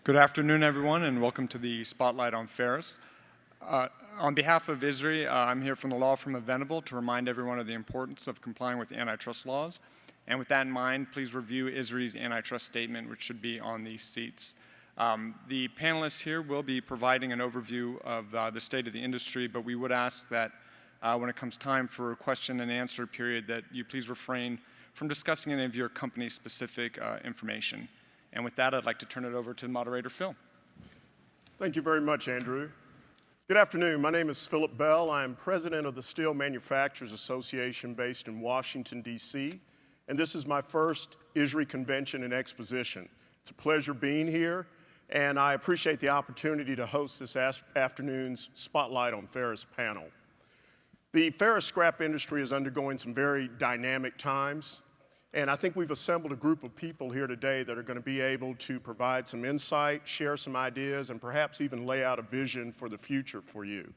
Good afternoon, everyone, and welcome to the Spotlight on Ferrous. On behalf of ISRI, I'm here from the law firm of Venable to remind everyone of the importance of complying with antitrust laws. And with that in mind, please review ISRI's antitrust statement, which should be on these seats. The panelists here will be providing an overview of the state of the industry, but we would ask that when it comes time for a question and answer period that you please refrain from discussing any of your company-specific information. And with that, I'd like to turn it over to the moderator, Phil. Thank you very much, Andrew. Good afternoon. My name is Philip Bell. I am president of the Steel Manufacturers Association based in Washington, D.C., and this is my first ISRI convention and exposition. It's a pleasure being here, and I appreciate the opportunity to host this afternoon's Spotlight on Ferrous panel. The ferrous scrap industry is undergoing some very dynamic times. And I think we've assembled a group of people here today that are going to be able to provide some insight, share some ideas, and perhaps even lay out a vision for the future for you.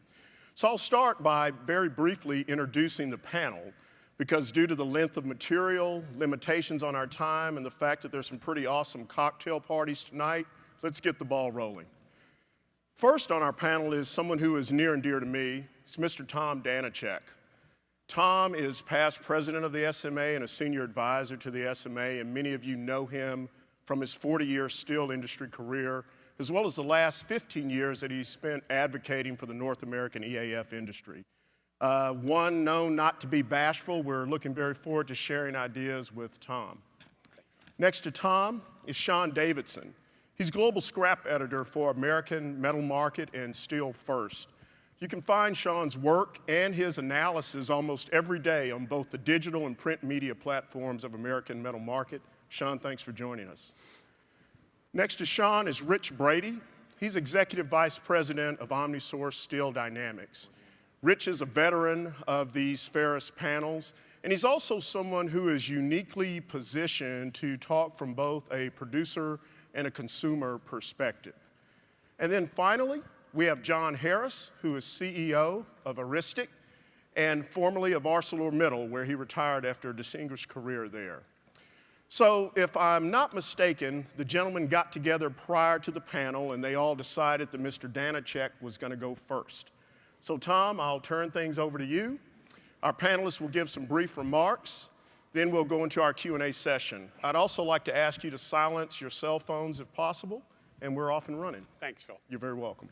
So I'll start by very briefly introducing the panel, because due to the length of material, limitations on our time, and the fact that there's some pretty awesome cocktail parties tonight, let's get the ball rolling. First on our panel is someone who is near and dear to me. It's Mr. Tom Danachek. Tom is past president of the SMA and a senior advisor to the SMA, and many of you know him from his 40-year steel industry career, as well as the last 15 years that he spent advocating for the North American EAF industry. One known not to be bashful. We're looking very forward to sharing ideas with Tom. Next to Tom is Sean Davidson. He's global scrap editor for American Metal Market and Steel First. You can find Sean's work and his analysis almost every day on both the digital and print media platforms of American Metal Market. Sean, thanks for joining us. Next to Sean is Rich Brady. He's Executive Vice President of OmniSource Steel Dynamics. Rich is a veteran of these ferrous panels, and he's also someone who is uniquely positioned to talk from both a producer and a consumer perspective. And then finally, we have John Harris, who is CEO of Aristic and formerly of ArcelorMittal, where he retired after a distinguished career there. So if I'm not mistaken, the gentlemen got together prior to the panel and they all decided that Mr. Danachek was going to go first. So Tom, I'll turn things over to you. Our panelists will give some brief remarks. Then we'll go into our Q&A session. I'd also like to ask you to silence your cell phones if possible, and we're off and running. Thanks, Phil. You're very welcome.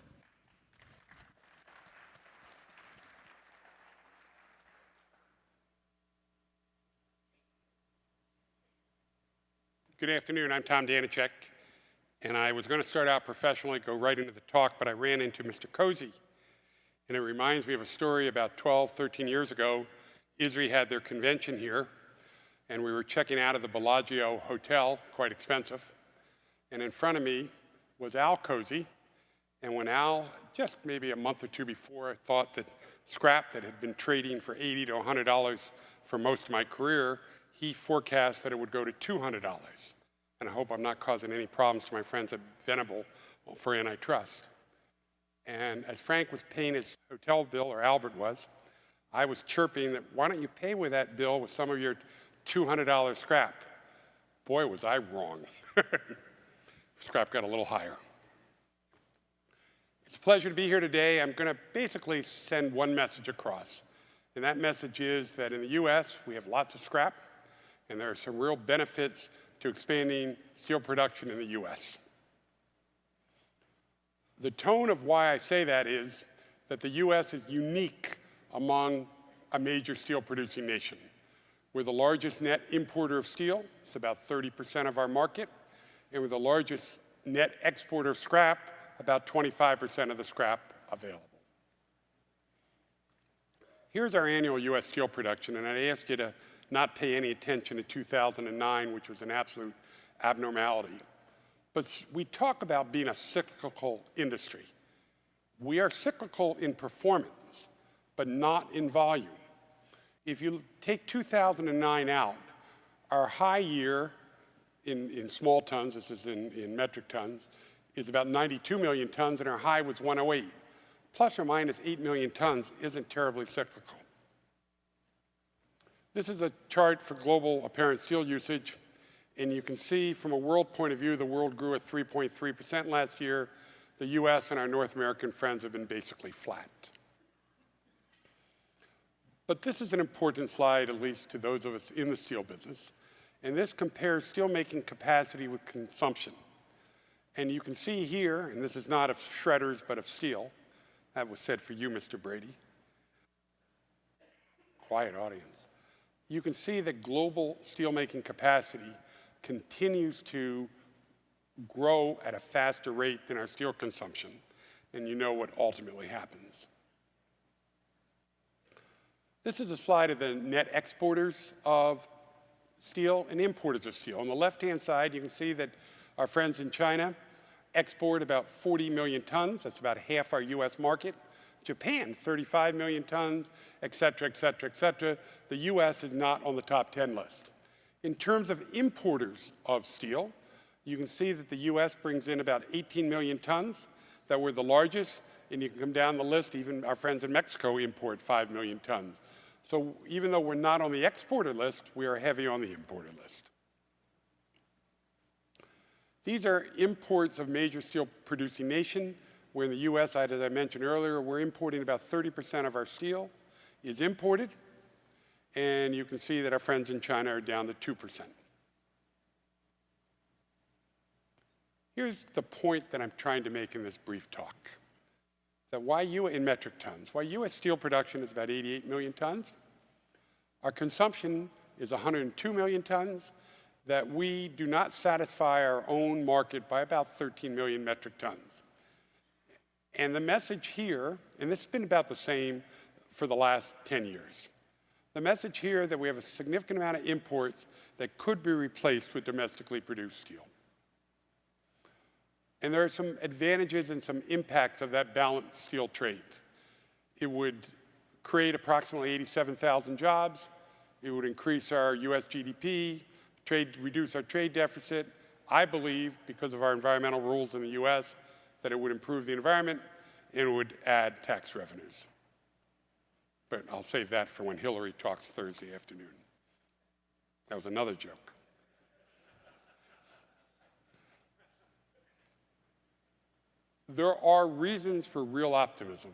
Good afternoon, I'm Tom Danachek, and I was going to start out professionally, go right into the talk, but I ran into Mr. Cozy, and it reminds me of a story about 12, 13 years ago. ISRI had their convention here, and we were checking out of the Bellagio Hotel, quite expensive, and in front of me was Al Cozy, and when Al, just maybe a month or two before, thought that scrap that had been trading for $80 to $100 for most of my career, he forecast that it would go to $200. And I hope I'm not causing any problems to my friends at Venable for antitrust. And as Frank was paying his hotel bill, or Albert was, I was chirping that, why don't you pay with that bill with some of your $200 scrap? Boy, was I wrong. Scrap got a little higher. It's a pleasure to be here today. I'm going to basically send one message across. And that message is that in the US, we have lots of scrap, and there are some real benefits to expanding steel production in the US. The tone of why I say that is that the US is unique among a major steel producing nation. We're the largest net importer of steel. It's about 30% of our market. And we're the largest net exporter of scrap, about 25% of the scrap available. Here's our annual US steel production, and I'd ask you to not pay any attention to 2009, which was an absolute abnormality. But we talk about being a cyclical industry. We are cyclical in performance, but not in volume. If you take 2009 out, our high year in small tons, this is in metric tons, is about 92 million tons, and our high was 108. Plus or minus 8 million tons isn't terribly cyclical. This is a chart for global apparent steel usage, And you can see from a world point of view, the world grew at 3.3% last year. The US and our North American friends have been basically flat. But this is an important slide, at least to those of us in the steel business. And this compares steelmaking capacity with consumption. And you can see here, and this is not of shredders, but of steel. That was said for you, Mr. Brady. Quiet audience. You can see that global steelmaking capacity continues to grow at a faster rate than our steel consumption. And you know what ultimately happens. This is a slide of the net exporters of steel and importers of steel. On the left-hand side, you can see that our friends in China export about 40 million tons. That's about half our US market. Japan, 35 million tons, et cetera, et cetera, et cetera. The US is not on the top 10 list. In terms of importers of steel, you can see that the US brings in about 18 million tons, that we're the largest, and you can come down the list, even our friends in Mexico import 5 million tons. So even though we're not on the exporter list, we are heavy on the importer list. These are imports of major steel producing nation, where in the US, as I mentioned earlier, we're importing about 30% of our steel is imported, and you can see that our friends in China are down to 2%. Here's the point that I'm trying to make in this brief talk. That why in metric tons, why US steel production is about 88 million tons, our consumption is 102 million tons, that we do not satisfy our own market by about 13 million metric tons. And the message here, and this has been about the same for the last 10 years, the message here that we have a significant amount of imports that could be replaced with domestically produced steel. And there are some advantages and some impacts of that balanced steel trade. It would create approximately 87,000 jobs. It would increase our US GDP, reduce our trade deficit. I believe, because of our environmental rules in the US, that it would improve the environment and it would add tax revenues. But I'll save that for when Hillary talks Thursday afternoon. That was another joke. There are reasons for real optimism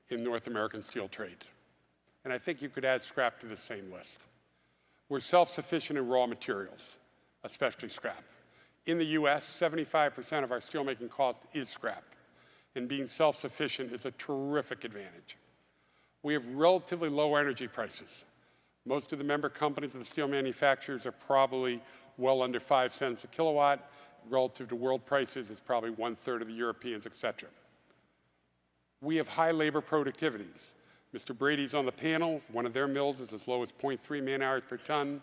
in North American steel trade. And I think you could add scrap to the same list. We're self-sufficient in raw materials, especially scrap. In the US, 75% of our steelmaking cost is scrap. And being self-sufficient is a terrific advantage. We have relatively low energy prices. Most of the member companies of the steel manufacturers are probably well under 5 cents a kilowatt. Relative to world prices, it's probably 1/3 of the Europeans, et cetera. We have high labor productivities. Mr. Brady's on the panel. One of their mills is as low as 0.3 man-hours per ton.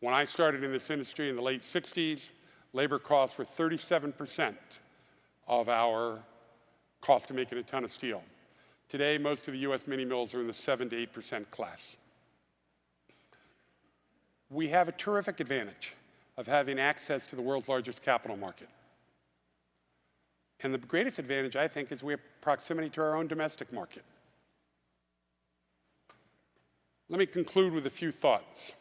When I started in this industry in the late 60s, labor costs were 37% of our cost of making a ton of steel. Today, most of the US mini mills are in the 7 to 8% class. We have a terrific advantage of having access to the world's largest capital market. And the greatest advantage, I think, is we have proximity to our own domestic market. Let me conclude with a few thoughts.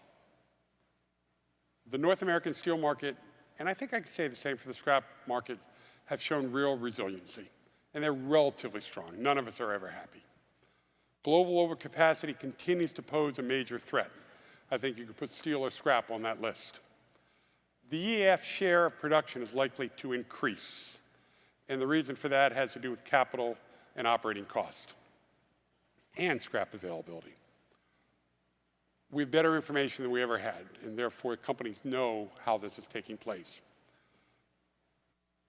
The North American steel market, and I think I could say the same for the scrap market, have shown real resiliency, and they're relatively strong. None of us are ever happy. Global overcapacity continues to pose a major threat. I think you could put steel or scrap on that list. The EAF share of production is likely to increase, and the reason for that has to do with capital and operating cost and scrap availability. We have better information than we ever had, and therefore companies know how this is taking place.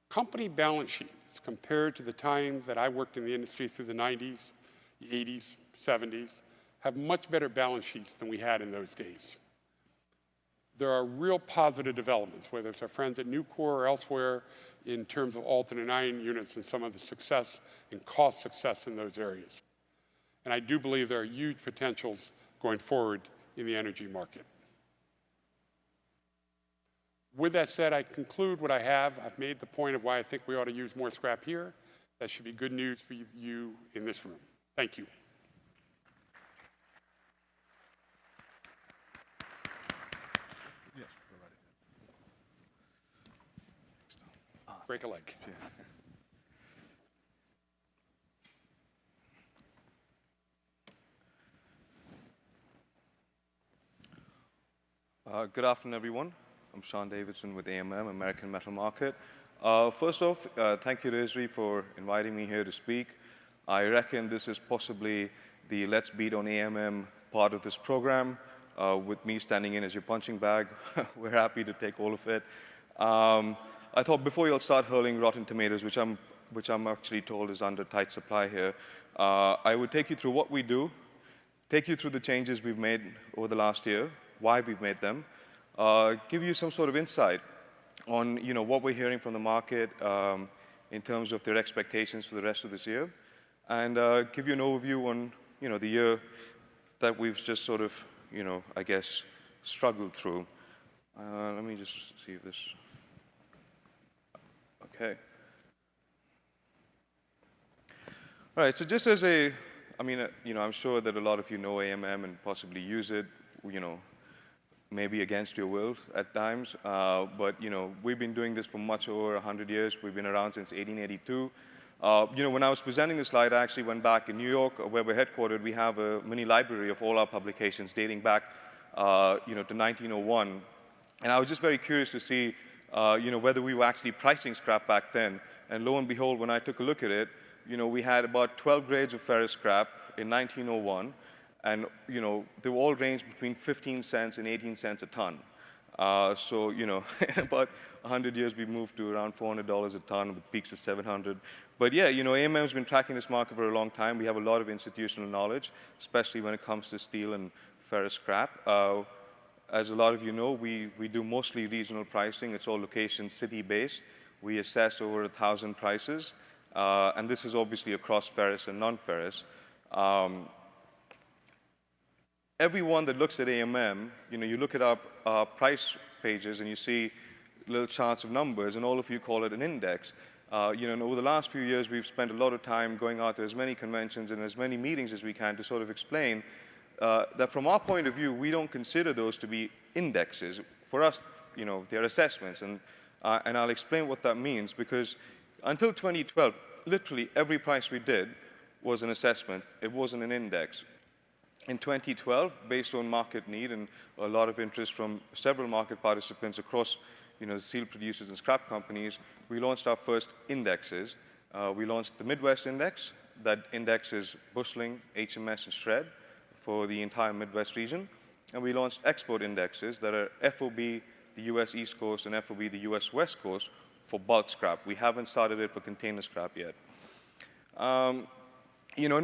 Company balance sheets, compared to the times that I worked in the industry through the 90s, the 80s, 70s, have much better balance sheets than we had in those days. There are real positive developments, whether it's our friends at Nucor or elsewhere, in terms of alternate iron units and some of the success and cost success in those areas. And I do believe there are huge potentials going forward in the energy market. With that said, I conclude what I have. I've made the point of why I think we ought to use more scrap here. That should be good news for you in this room. Thank you. Yes, go right ahead. Break a leg. Good afternoon, everyone. I'm Sean Davidson with AMM, American Metal Market. First off, thank you to Esri for inviting me here to speak. I reckon this is possibly the Let's Beat on AMM part of this program, with me standing in as your punching bag. We're happy to take all of it. I thought before you all start hurling rotten tomatoes, which I'm actually told is under tight supply here, I would take you through what we do, take you through the changes we've made over the last year, why we've made them, give you some sort of insight on what we're hearing from the market in terms of their expectations for the rest of this year, and give you an overview on the year that we've just sort of I guess struggled through. Let me just see if this. Okay. All right. So just as I'm sure that a lot of you know AMM and possibly use it, maybe against your will at times. But we've been doing this for much over 100 years. We've been around since 1882. When I was presenting this slide, I actually went back in New York, where we're headquartered. We have a mini library of all our publications dating back, to 1901. And I was just very curious to see, whether we were actually pricing scrap back then. And lo and behold, when I took a look at it, we had about 12 grades of ferrous scrap in 1901. And they all ranged between 15 cents and 18 cents a ton. So in about 100 years, we've moved to around $400 a ton with peaks of 700. But yeah, AMM's been tracking this market for a long time. We have a lot of institutional knowledge, especially when it comes to steel and ferrous scrap. As a lot of you know, we do mostly regional pricing. It's all location city-based. We assess over 1,000 prices. And this is obviously across ferrous and non-ferrous. Everyone that looks at AMM, you look at our price pages and you see little charts of numbers, and all of you call it an index. And over the last few years, we've spent a lot of time going out to as many conventions and as many meetings as we can to sort of explain that from our point of view, we don't consider those to be indexes. For us, they're assessments, and I'll explain what that means, because until 2012, literally every price we did was an assessment. It wasn't an index. In 2012, based on market need and a lot of interest from several market participants across the steel producers and scrap companies, we launched our first indexes. We launched the Midwest Index. That indexes busheling, HMS, and shred for the entire Midwest region. And we launched export indexes that are FOB, the US East Coast, and FOB, the US West Coast, for bulk scrap. We haven't started it for container scrap yet. And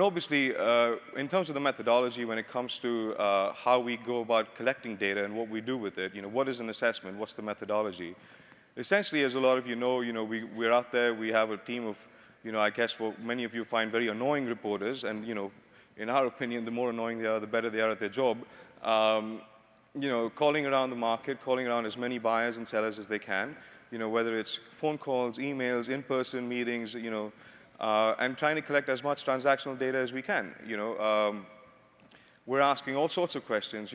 obviously, in terms of the methodology, when it comes to how we go about collecting data and what we do with it, what is an assessment? What's the methodology? Essentially, as a lot of you know, we're out there. We have a team of, I guess what many of you find very annoying reporters. And, in our opinion, the more annoying they are, the better they are at their job. Calling around the market, calling around as many buyers and sellers as they can, whether it's phone calls, emails, in-person meetings, and trying to collect as much transactional data as we can. We're asking all sorts of questions.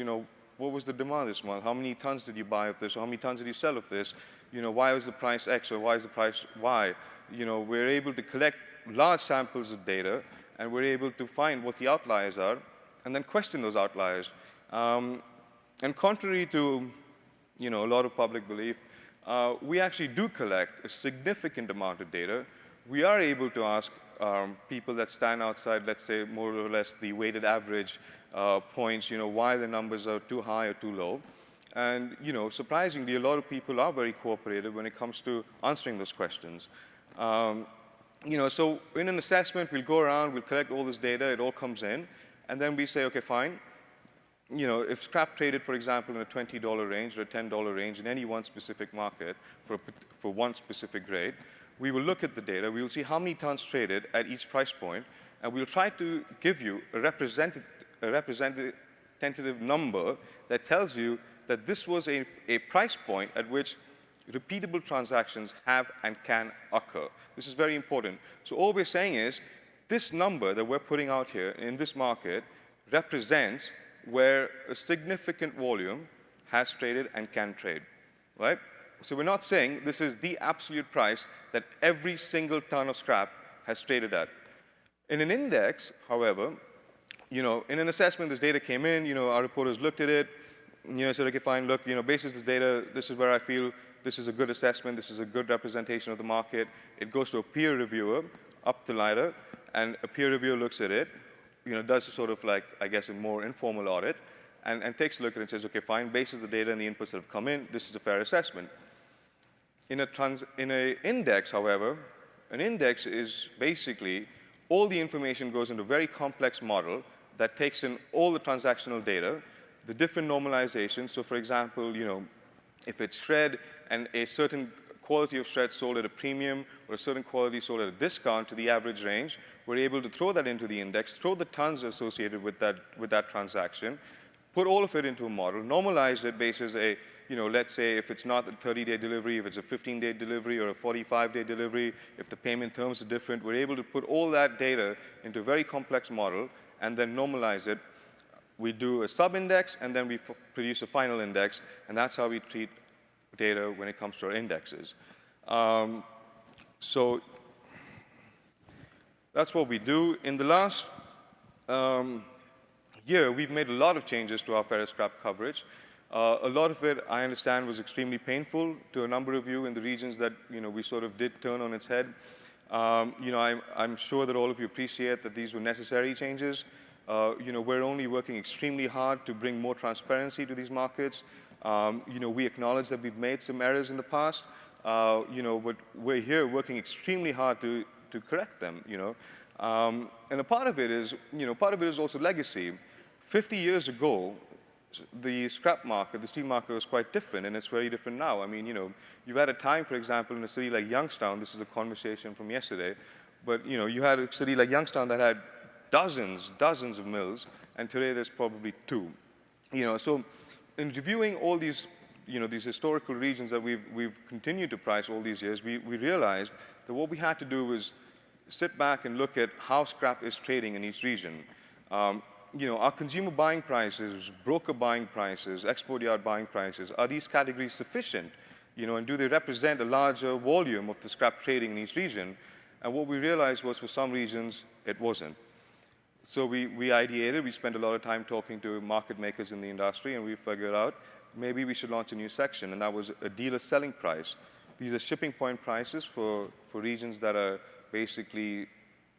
What was the demand this month? How many tons did you buy of this? Or how many tons did you sell of this? Why was the price X or why is the price Y? We're able to collect large samples of data, and we're able to find what the outliers are, and then question those outliers. And contrary to a lot of public belief, we actually do collect a significant amount of data. We are able to ask people that stand outside, let's say, more or less the weighted average points, why the numbers are too high or too low. And, surprisingly, a lot of people are very cooperative when it comes to answering those questions. So in an assessment, we'll go around, we'll collect all this data, it all comes in, and then we say, okay, fine. If scrap traded, for example, in a $20 range or a $10 range in any one specific market for one specific grade, we will look at the data, we will see how many tons traded at each price point, and we'll try to give you a representative number that tells you that this was a price point at which repeatable transactions have and can occur. This is very important. So all we're saying is, this number that we're putting out here in this market represents where a significant volume has traded and can trade, right? So we're not saying this is the absolute price that every single ton of scrap has traded at. In an index, however, in an assessment, this data came in, our reporters looked at it, said, okay, fine, look, basis this data, this is where I feel this is a good assessment, this is a good representation of the market. It goes to a peer reviewer up the ladder, and a peer reviewer looks at it, does a sort of like, I guess, a more informal audit, and takes a look at it and says, okay, fine, basis the data and the inputs that have come in, this is a fair assessment. In an index, however, an index is basically all the information goes into a very complex model that takes in all the transactional data, the different normalizations. So for example, if it's shred and a certain quality of shred sold at a premium or a certain quality sold at a discount to the average range, we're able to throw that into the index, throw the tons associated with that transaction, put all of it into a model, normalize it basis a, let's say if it's not a 30-day delivery, if it's a 15-day delivery or a 45-day delivery, if the payment terms are different, we're able to put all that data into a very complex model and then normalize it. We do a sub-index, and then we produce a final index, and that's how we treat data when it comes to our indexes. So that's what we do. In the last year, we've made a lot of changes to our ferrous scrap coverage. A lot of it, I understand, was extremely painful to a number of you in the regions that we sort of did turn on its head. I'm sure that all of you appreciate that these were necessary changes. We're only working extremely hard to bring more transparency to these markets. We acknowledge that we've made some errors in the past, but we're here working extremely hard to correct them. And a part of it is, also legacy. 50 years ago, the scrap market, the steel market was quite different, and it's very different now. I mean, you've had a time, for example, in a city like Youngstown, this is a conversation from yesterday, but you had a city like Youngstown that had dozens of mills, and today there's probably 2. So in reviewing all these, these historical regions that we've continued to price all these years, we realized that what we had to do was sit back and look at how scrap is trading in each region. Our consumer buying prices, broker buying prices, export yard buying prices, are these categories sufficient? And do they represent a larger volume of the scrap trading in each region? And what we realized was for some regions, it wasn't. So we ideated, we spent a lot of time talking to market makers in the industry, and we figured out maybe we should launch a new section, and that was a dealer selling price. These are shipping point prices for regions that are basically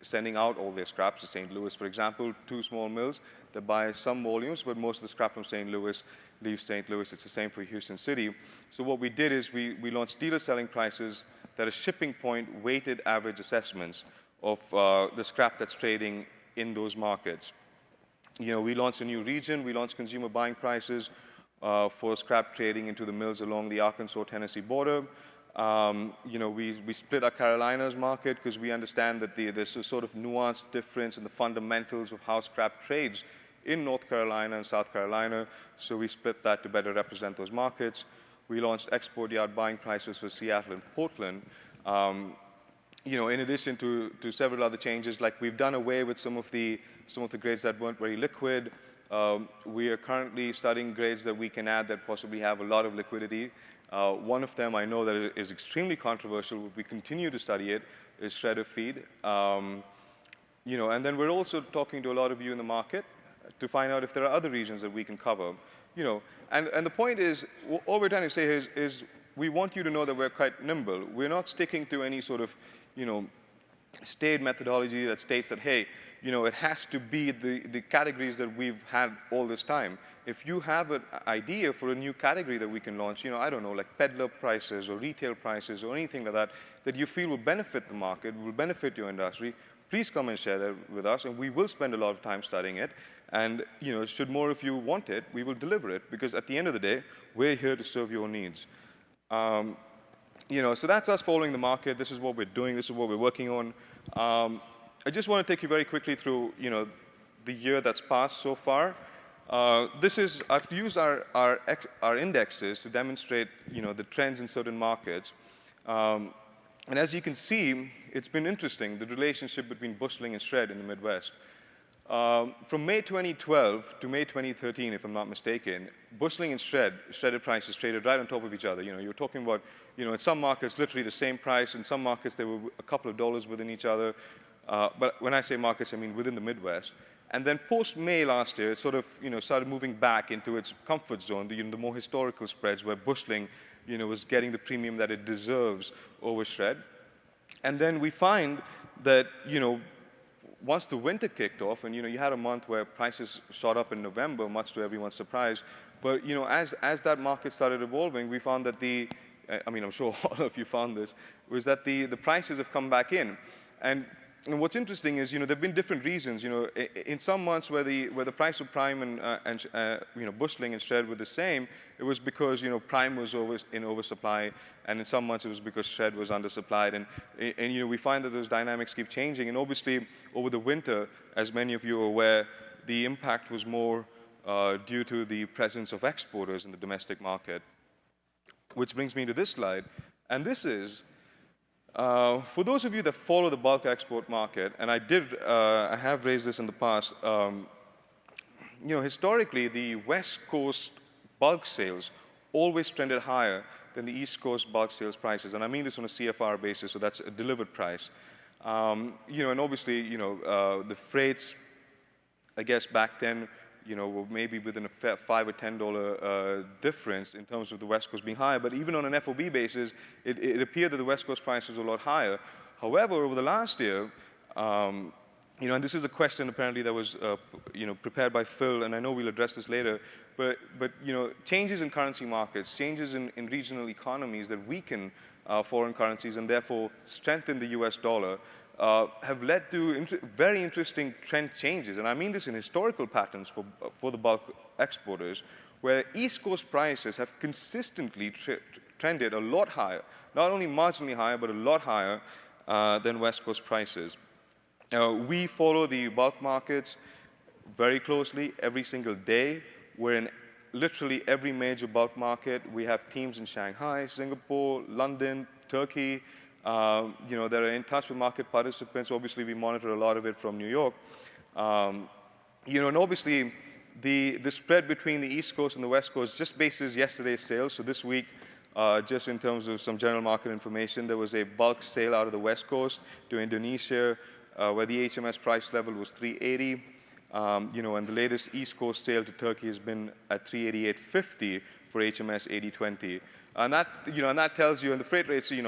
sending out all their scraps to St. Louis. For example, 2 small mills that buy some volumes, but most of the scrap from St. Louis leaves St. Louis. It's the same for Houston City. So what we did is we launched dealer selling prices that are shipping point weighted average assessments of the scrap that's trading in those markets. We launched a new region. We launched consumer buying prices for scrap trading into the mills along the Arkansas-Tennessee border. We split our Carolinas market because we understand that there's a sort of nuanced difference in the fundamentals of how scrap trades in North Carolina and South Carolina. So we split that to better represent those markets. We launched export yard buying prices for Seattle and Portland. In addition to several other changes, like we've done away with some of the grades that weren't very liquid. We are currently studying grades that we can add that possibly have a lot of liquidity. One of them I know that is extremely controversial, but we continue to study it, is shredder feed. And then we're also talking to a lot of you in the market to find out if there are other regions that we can cover. And the point is, all we're trying to say is we want you to know that we're quite nimble. We're not sticking to any sort of, stated methodology that states that, hey, it has to be the categories that we've had all this time. If you have an idea for a new category that we can launch, I don't know, like peddler prices or retail prices or anything like that, that you feel will benefit the market, will benefit your industry, please come and share that with us, and we will spend a lot of time studying it. And, should more of you want it, we will deliver it, because at the end of the day, we're here to serve your needs. So that's us following the market. This is what we're doing. This is what we're working on. I just want to take you very quickly through, the year that's passed so far. I've used our indexes to demonstrate, the trends in certain markets. And as you can see, it's been interesting, the relationship between busheling and shred in the Midwest. From May 2012 to May 2013, if I'm not mistaken, busheling and shredded prices traded right on top of each other. You're talking about, in some markets, literally the same price. In some markets, they were a couple of dollars within each other. But when I say markets, I mean within the Midwest. And then post-May last year, it sort of, started moving back into its comfort zone, the more historical spreads where busheling, was getting the premium that it deserves over shred. And then we find that, once the winter kicked off, and you had a month where prices shot up in November, much to everyone's surprise. But as that market started evolving, we found that I'm sure all of you found this, was that the prices have come back in. And what's interesting is, there've been different reasons. In some months where the price of prime and busheling and shred were the same, it was because prime was in oversupply, and in some months it was because shred was undersupplied. And we find that those dynamics keep changing. And obviously, over the winter, as many of you are aware, the impact was more due to the presence of exporters in the domestic market. Which brings me to this slide, and this is. For those of you that follow the bulk export market, and I have raised this in the past, historically, the West Coast bulk sales always trended higher than the East Coast bulk sales prices. And I mean this on a CFR basis, so that's a delivered price. And obviously, the freights, I guess back then, were maybe within a $5 or $10 difference in terms of the West Coast being higher. But even on an FOB basis, it appeared that the West Coast prices were a lot higher. However, over the last year, and this is a question apparently that was prepared by Phil, and I know we'll address this later, but changes in currency markets, changes in regional economies that weaken foreign currencies and therefore strengthen the US dollar, have led to very interesting trend changes. And I mean this in historical patterns for the bulk exporters, where East Coast prices have consistently trended a lot higher, not only marginally higher, but a lot higher than West Coast prices. We follow the bulk markets very closely every single day. We're in literally every major bulk market. We have teams in Shanghai, Singapore, London, Turkey, that are in touch with market participants. Obviously, we monitor a lot of it from New York. And obviously, the spread between the East Coast and the West Coast just bases yesterday's sales. So this week, just in terms of some general market information, there was a bulk sale out of the West Coast to Indonesia, where the HMS price level was $380. And the latest East Coast sale to Turkey has been at $388.50 for HMS 8020. And that tells you, and the freight rates, within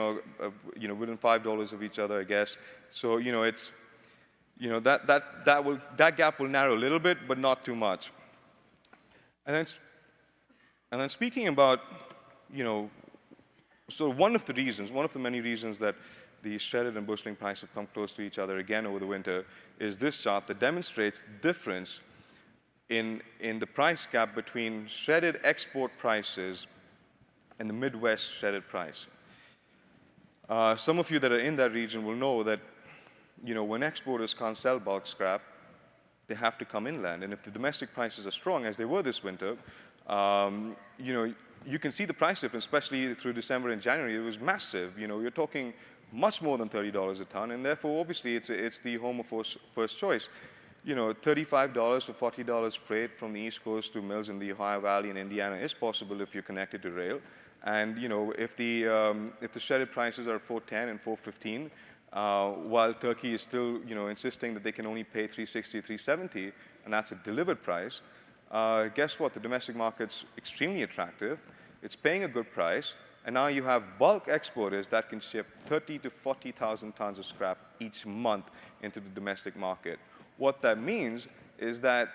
$5 of each other, I guess. So, it's, that gap will narrow a little bit, but not too much. And then speaking about, so one of the many reasons that the shredded and busheling price have come close to each other again over the winter is this chart that demonstrates the difference in the price gap between shredded export prices and the Midwest shredded price. Some of you that are in that region will know that, when exporters can't sell bulk scrap, they have to come inland. And if the domestic prices are strong, as they were this winter, you can see the price difference, especially through December and January. It was massive. You're talking much more than $30 a ton, and therefore, obviously, it's the home of first choice. $35 or $40 freight from the East Coast to mills in the Ohio Valley and Indiana is possible if you're connected to rail. And if the shredded prices are $410 and $415, while Turkey is still insisting that they can only pay $360, $370, and that's a delivered price, guess what? The domestic market's extremely attractive. It's paying a good price, and now you have bulk exporters that can ship 30,000 to 40,000 tons of scrap each month into the domestic market. What that means is that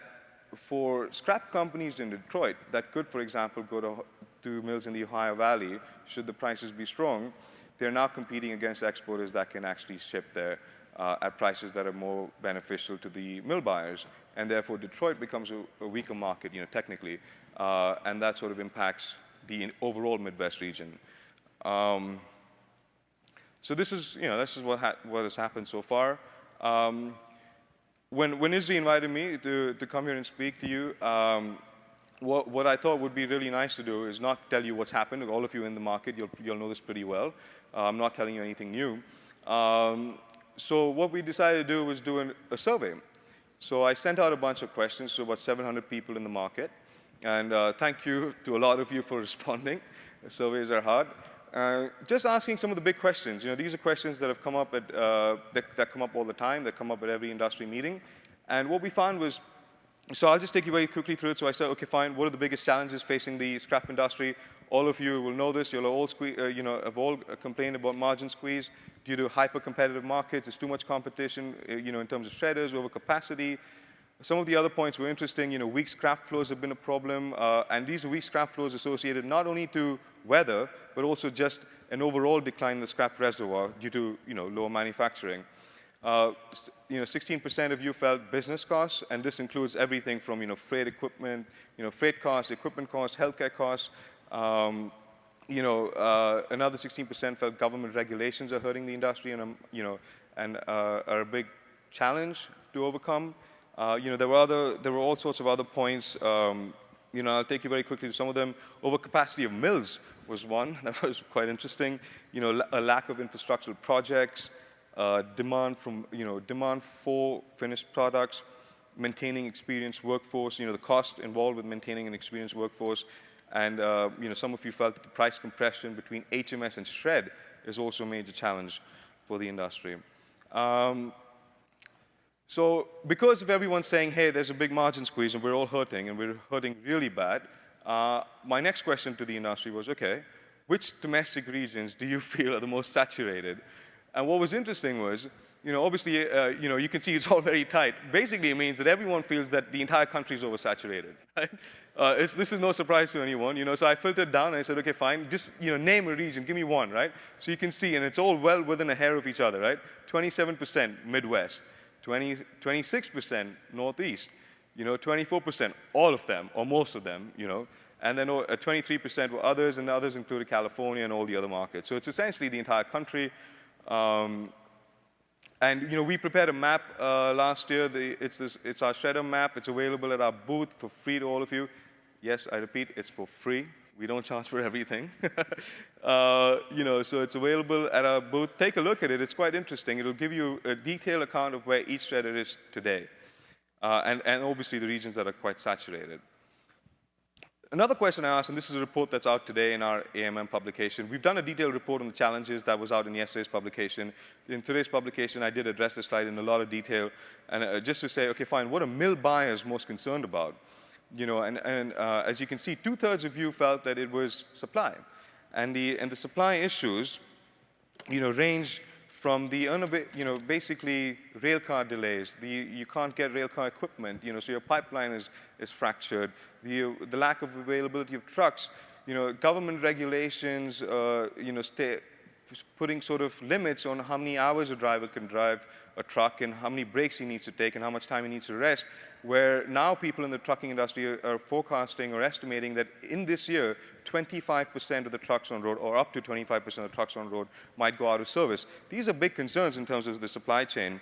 for scrap companies in Detroit that could, for example, go to mills in the Ohio Valley, should the prices be strong, they're now competing against exporters that can actually ship there at prices that are more beneficial to the mill buyers. And therefore, Detroit becomes a weaker market, technically, and that sort of impacts the overall Midwest region. So this is what has happened so far. When Izri invited me to come here and speak to you, what I thought would be really nice to do is not tell you what's happened. All of you in the market, you'll know this pretty well. I'm not telling you anything new. So what we decided to do was do a survey. So I sent out a bunch of questions to about 700 people in the market. And thank you to a lot of you for responding. The surveys are hard. Just asking some of the big questions. These are questions that have come up that come up all the time, that come up at every industry meeting. And what we found was, so I'll just take you very quickly through it. So I said, okay, fine, what are the biggest challenges facing the scrap industry? All of you will know this. You'll all have all complained about margin squeeze due to hyper-competitive markets. There's too much competition, in terms of shredders, overcapacity. Some of the other points were interesting. Weak scrap flows have been a problem, and these are weak scrap flows associated not only to weather, but also just an overall decline in the scrap reservoir due to lower manufacturing. 16% of you felt business costs, and this includes everything from freight equipment, freight costs, equipment costs, healthcare costs. Another 16% felt government regulations are hurting the industry and are a big challenge to overcome. There were all sorts of other points. I'll take you very quickly to some of them. Overcapacity of mills was one that was quite interesting. A lack of infrastructural projects, demand for finished products, maintaining experienced workforce. The cost involved with maintaining an experienced workforce, and some of you felt that the price compression between HMS and shred is also a major challenge for the industry. So because of everyone saying, hey, there's a big margin squeeze and we're all hurting, and we're hurting really bad, my next question to the industry was, okay, which domestic regions do you feel are the most saturated? And what was interesting was, obviously, you can see it's all very tight. Basically, it means that everyone feels that the entire country is oversaturated, right? This is no surprise to anyone, So I filtered down and I said, okay, fine, just, name a region, give me one, right? So you can see, and it's all well within a hair of each other, right? 27% Midwest, 26% Northeast, 24%, all of them, or most of them, and then 23% were others, and the others included California and all the other markets. So it's essentially the entire country. And we prepared a map last year. It's our shredder map. It's available at our booth for free to all of you. Yes, I repeat, it's for free. We don't charge for everything. So it's available at our booth. Take a look at it. It's quite interesting. It'll give you a detailed account of where each shredder is today, and obviously the regions that are quite saturated. Another question I asked, and this is a report that's out today in our AMM publication. We've done a detailed report on the challenges that was out in yesterday's publication. In today's publication, I did address this slide in a lot of detail, and just to say, okay, fine, what are mill buyers most concerned about? As you can see, 2/3 of you felt that it was supply, and the supply issues, range from the basically rail car delays. You can't get rail car equipment, so your pipeline is fractured. The lack of availability of trucks, government regulations, putting sort of limits on how many hours a driver can drive a truck and how many breaks he needs to take and how much time he needs to rest, where now people in the trucking industry are forecasting or estimating that in this year, 25% of the trucks on road, or up to 25% of the trucks on road, might go out of service. These are big concerns in terms of the supply chain.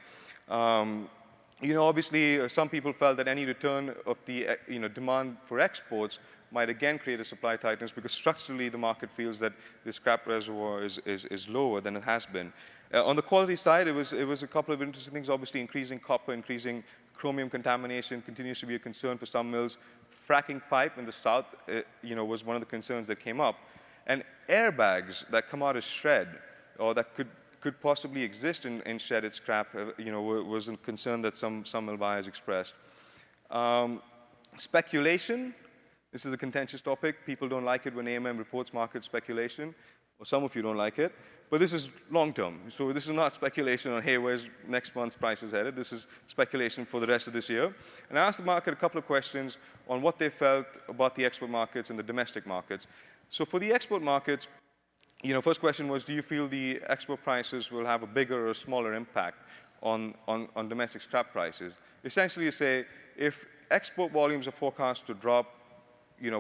Obviously, some people felt that any return of the demand for exports might again create a supply tightness because structurally the market feels that the scrap reservoir is lower than it has been. On the quality side, it was a couple of interesting things. Obviously, increasing copper, increasing chromium contamination continues to be a concern for some mills. Fracking pipe in the south, was one of the concerns that came up. And airbags that come out of shred, or that could possibly exist in shredded scrap, was a concern that some mill buyers expressed. Speculation. This is a contentious topic. People don't like it when AMM reports market speculation, or some of you don't like it. But this is long-term. So this is not speculation on, hey, where's next month's prices headed? This is speculation for the rest of this year. And I asked the market a couple of questions on what they felt about the export markets and the domestic markets. So for the export markets, first question was, do you feel the export prices will have a bigger or smaller impact on domestic scrap prices? Essentially, you say, if export volumes are forecast to drop,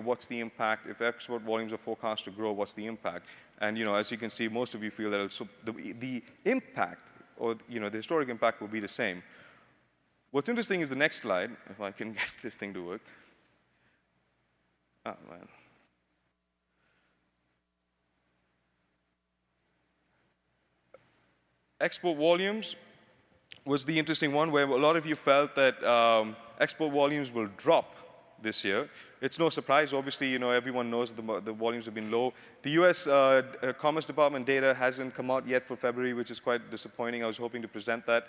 what's the impact? If export volumes are forecast to grow, what's the impact? And, as you can see, most of you feel that the impact, or, the historic impact will be the same. What's interesting is the next slide, if I can get this thing to work. Oh, man. Export volumes, was the interesting one where a lot of you felt that export volumes will drop this year. It's no surprise, obviously, everyone knows the volumes have been low. The US Commerce Department data hasn't come out yet for February, which is quite disappointing. I was hoping to present that.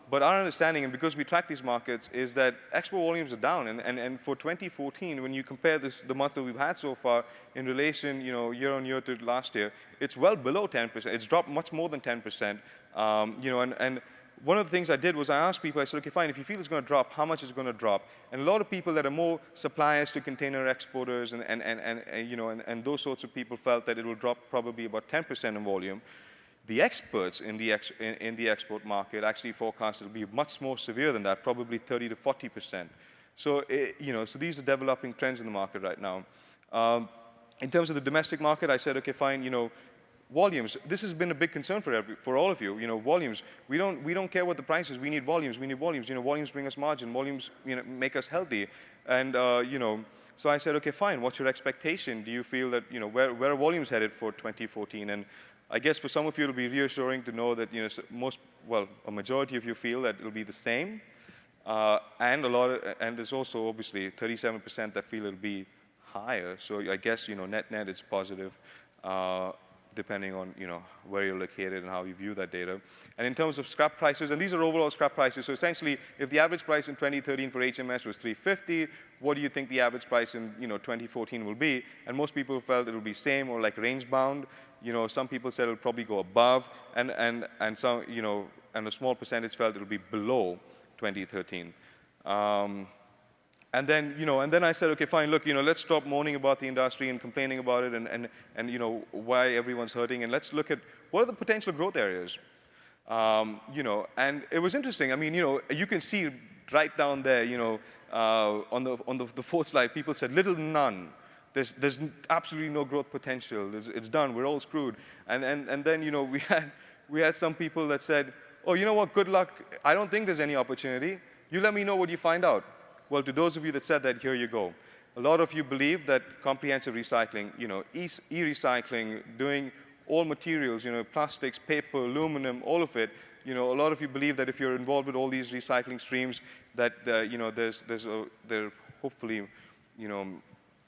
But our understanding, and because we track these markets, is that export volumes are down. And for 2014, when you compare the month that we've had so far in relation, year on year to last year, it's well below 10%. It's dropped much more than 10%. And one of the things I did was I asked people, I said, okay, fine, if you feel it's going to drop, how much is it going to drop? And a lot of people that are more suppliers to container exporters and those sorts of people felt that it will drop probably about 10% in volume. The experts in the export market actually forecast it will be much more severe than that, probably 30 to 40%. So, so these are developing trends in the market right now. In terms of the domestic market, I said, okay, fine, volumes. This has been a big concern for all of you. Volumes. We don't care what the price is. We need volumes. We need volumes. Volumes bring us margin. Volumes, make us healthy. And so I said, okay, fine. What's your expectation? Do you feel that where are volumes headed for 2014? And I guess for some of you it'll be reassuring to know that a majority of you feel that it'll be the same, and there's also obviously 37% that feel it'll be higher. So I guess net it's positive. Depending on where you're located and how you view that data. And in terms of scrap prices, and these are overall scrap prices, so essentially if the average price in 2013 for HMS was $350, what do you think the average price in 2014 will be? And most people felt it will be same or like range bound. Some people said it'll probably go above, and some and a small percentage felt it'll be below 2013. And then I said, okay, fine, look, let's stop moaning about the industry and complaining about it and why everyone's hurting, and let's look at what are the potential growth areas. And it was interesting. I mean, you can see right down there, on the fourth slide, people said little to none. There's absolutely no growth potential. It's done. We're all screwed. And then we had some people that said, oh, you know what? Good luck. I don't think there's any opportunity. You let me know what you find out. Well, to those of you that said that, here you go. A lot of you believe that comprehensive recycling, e-recycling, doing all materials, plastics, paper, aluminum, all of it. A lot of you believe that if you're involved with all these recycling streams, that there are hopefully,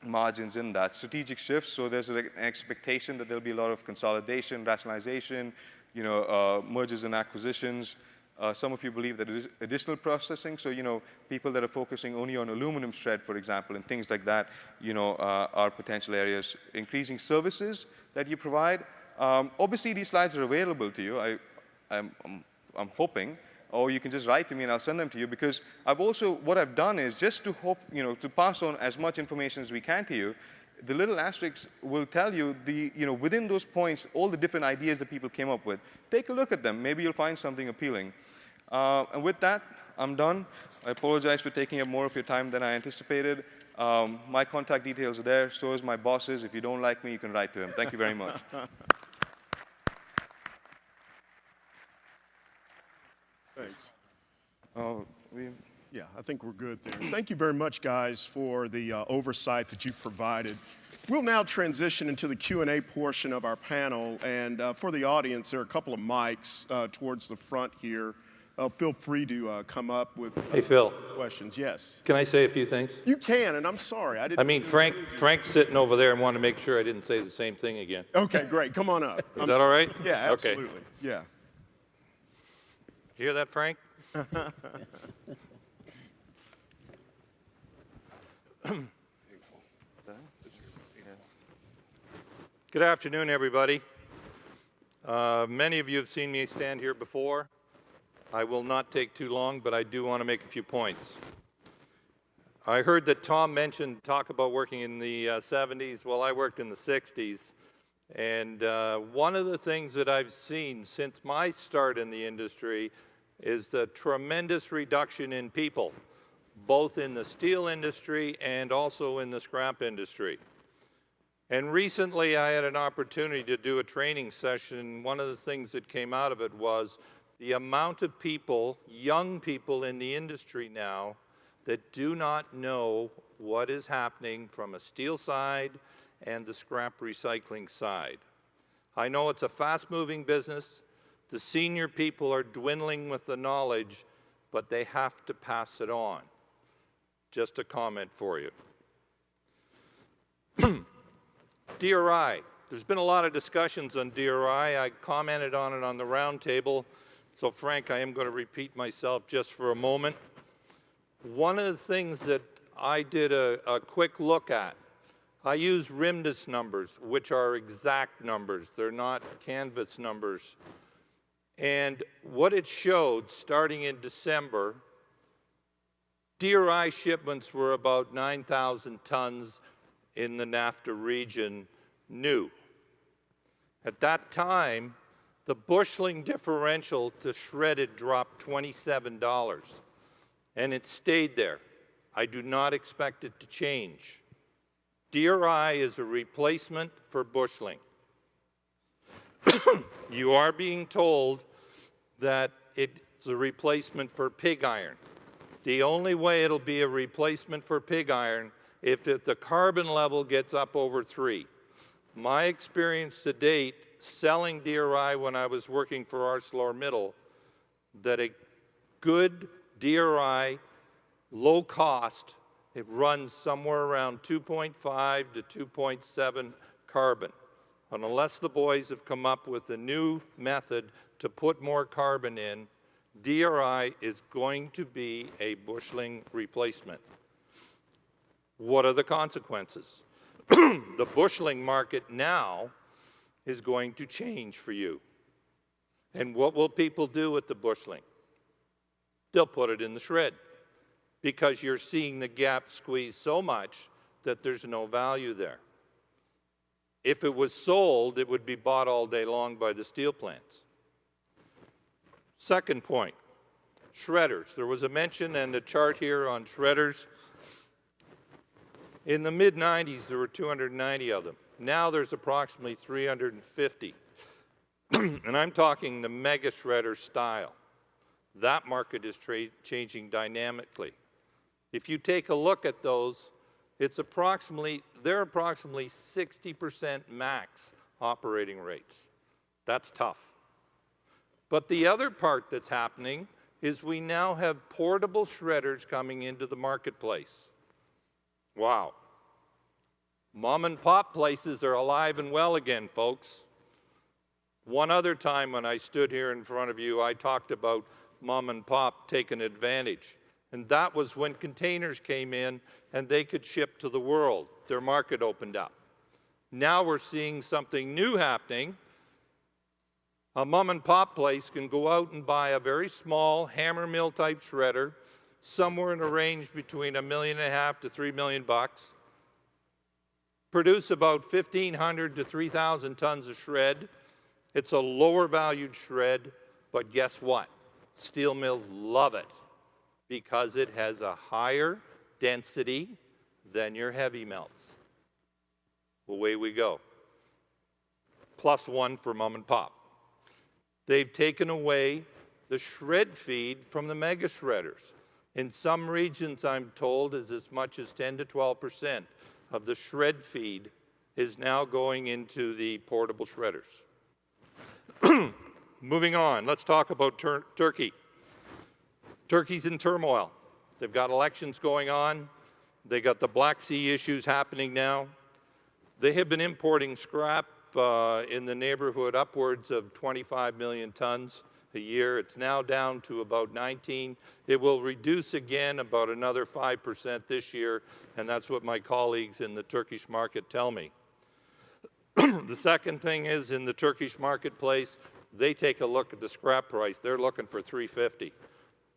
margins in that. Strategic shifts, so there's an expectation that there'll be a lot of consolidation, rationalization, mergers and acquisitions. Some of you believe that it is additional processing, so people that are focusing only on aluminum shred, for example, and things like that, are potential areas. Increasing services that you provide. Obviously, these slides are available to you. I'm hoping, or you can just write to me and I'll send them to you, because what I've done is just to hope, to pass on as much information as we can to you. The little asterisks will tell you within those points, all the different ideas that people came up with. Take a look at them. Maybe you'll find something appealing. And with that, I'm done. I apologize for taking up more of your time than I anticipated. My contact details are there. So is my boss's. If you don't like me, you can write to him. Thank you very much. Thanks. We Yeah, I think we're good there. Thank you very much, guys, for the oversight that you provided. We'll now transition into the Q&A portion of our panel. And for the audience, there are a couple of mics towards the front here. Feel free to come up with Hey, Phil. questions. Yes. Can I say a few things? You can, and I'm sorry. I mean, Frank's sitting over there and wanted to make sure I didn't say the same thing again. Okay, great. Come on up. Is that all right? Yeah, Okay. absolutely. Yeah. You hear that, Frank? Good afternoon, everybody. Many of you have seen me stand here before. I will not take too long, but I do want to make a few points. I heard that Tom talk about working in the 70s. Well, I worked in the 60s. And one of the things that I've seen since my start in the industry is the tremendous reduction in people, both in the steel industry and also in the scrap industry. And recently I had an opportunity to do a training session. One of the things that came out of it was the amount of people, young people in the industry now, that do not know what is happening from a steel side and the scrap recycling side. I know it's a fast-moving business. The senior people are dwindling with the knowledge, but they have to pass it on. Just a comment for you. DRI. There's been a lot of discussions on DRI. I commented on it on the roundtable. So Frank, I am going to repeat myself just for a moment. One of the things that I did a quick look at, I use RIMDIS numbers, which are exact numbers. They're not canvas numbers. And what it showed, starting in December, DRI shipments were about 9,000 tons in the NAFTA region new. At that time, the busheling differential to shredded dropped $27, and it stayed there. I do not expect it to change. DRI is a replacement for busheling. You are being told that it's a replacement for pig iron. The only way it'll be a replacement for pig iron if the carbon level gets up over 3. My experience to date, selling DRI when I was working for ArcelorMittal, that a good DRI, low cost, it runs somewhere around 2.5 to 2.7 carbon. And unless the boys have come up with a new method to put more carbon in, DRI is going to be a busheling replacement. What are the consequences? The busheling market now is going to change for you. And what will people do with the busheling? They'll put it in the shred because you're seeing the gap squeeze so much that there's no value there. If it was sold, it would be bought all day long by the steel plants. Second point, shredders. There was a mention and a chart here on shredders. In the mid-90s, there were 290 of them. Now there's approximately 350. And I'm talking the mega shredder style. That market is changing dynamically. If you take a look at those, they're approximately 60% max operating rates. That's tough. But the other part that's happening is we now have portable shredders coming into the marketplace. Wow. Mom and pop places are alive and well again, folks. One other time when I stood here in front of you, I talked about mom and pop taking advantage. And that was when containers came in and they could ship to the world. Their market opened up. Now we're seeing something new happening. A mom and pop place can go out and buy a very small hammer mill type shredder, somewhere in a range between $1.5 million to $3 million bucks, produce about 1,500 to 3,000 tons of shred. It's a lower valued shred, but guess what? Steel mills love it because it has a higher density than your heavy melts. Away we go. +1 for mom and pop. They've taken away the shred feed from the mega shredders. In some regions, I'm told, as much as 10 to 12% of the shred feed is now going into the portable shredders. Moving on, let's talk about Turkey. Turkey's in turmoil. They've got elections going on. They got the Black Sea issues happening now. They have been importing scrap in the neighborhood upwards of 25 million tons a year. It's now down to about 19. It will reduce again about another 5% this year, and that's what my colleagues in the Turkish market tell me. The second thing is, in the Turkish marketplace, they take a look at the scrap price. They're looking for 350.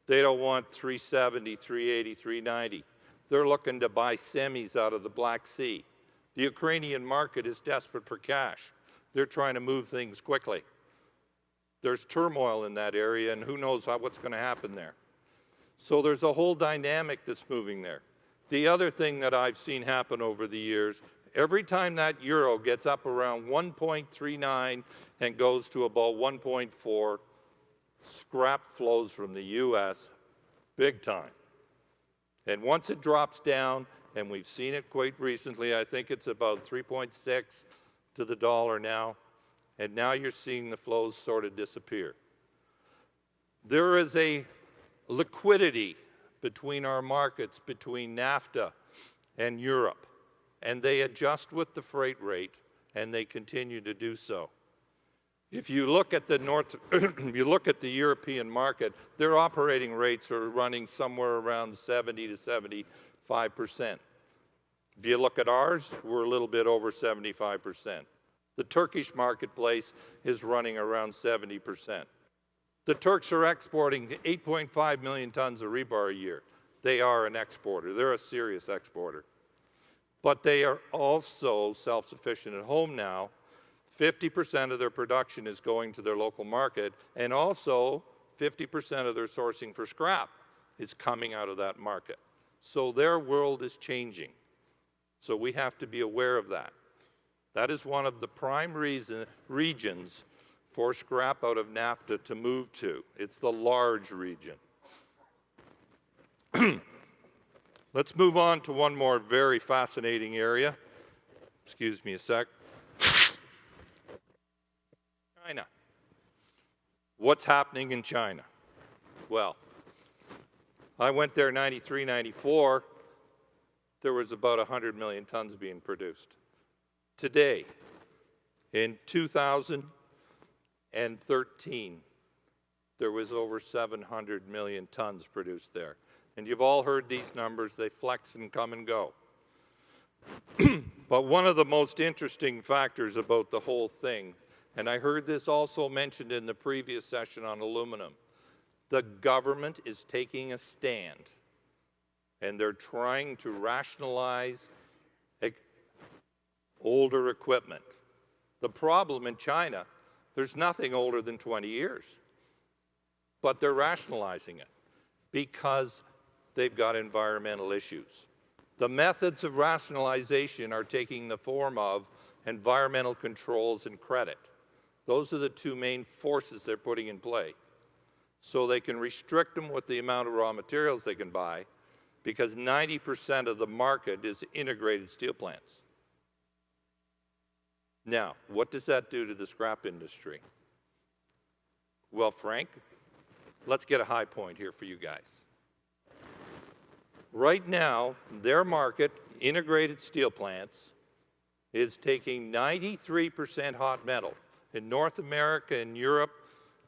They don't want 370, 380, 390. They're looking to buy semis out of the Black Sea. The Ukrainian market is desperate for cash. They're trying to move things quickly. There's turmoil in that area, and who knows what's going to happen there. So there's a whole dynamic that's moving there. The other thing that I've seen happen over the years, every time that euro gets up around 1.39 and goes to about 1.4, scrap flows from the U.S. big time. And once it drops down, and we've seen it quite recently, I think it's about 3.6 to the dollar now, and now you're seeing the flows sort of disappear. There is a liquidity between our markets, between NAFTA and Europe, and they adjust with the freight rate, and they continue to do so. If you look at the you look at the European market, their operating rates are running somewhere around 70 to 75%. If you look at ours, we're a little bit over 75%. The Turkish marketplace is running around 70%. The Turks are exporting 8.5 million tons of rebar a year. They are an exporter. They're a serious exporter. But they are also self-sufficient at home now. 50% of their production is going to their local market, and also 50% of their sourcing for scrap is coming out of that market. So their world is changing. So we have to be aware of that. That is one of the prime regions for scrap out of NAFTA to move to. It's the large region. Let's move on to one more very fascinating area. Excuse me a sec. China. What's happening in China? Well, I went there 93, 94. There was about 100 million tons being produced. Today, in 2013, there was over 700 million tons produced there. And you've all heard these numbers. They flex and come and go. But one of the most interesting factors about the whole thing, and I heard this also mentioned in the previous session on aluminum, the government is taking a stand, and they're trying to rationalize older equipment. The problem in China, there's nothing older than 20 years, but they're rationalizing it because they've got environmental issues. The methods of rationalization are taking the form of environmental controls and credit. Those are the two main forces they're putting in play. So they can restrict them with the amount of raw materials they can buy, because 90% of the market is integrated steel plants. Now, what does that do to the scrap industry? Well, Frank, let's get a high point here for you guys. Right now, their market, integrated steel plants, is taking 93% hot metal. In North America and Europe,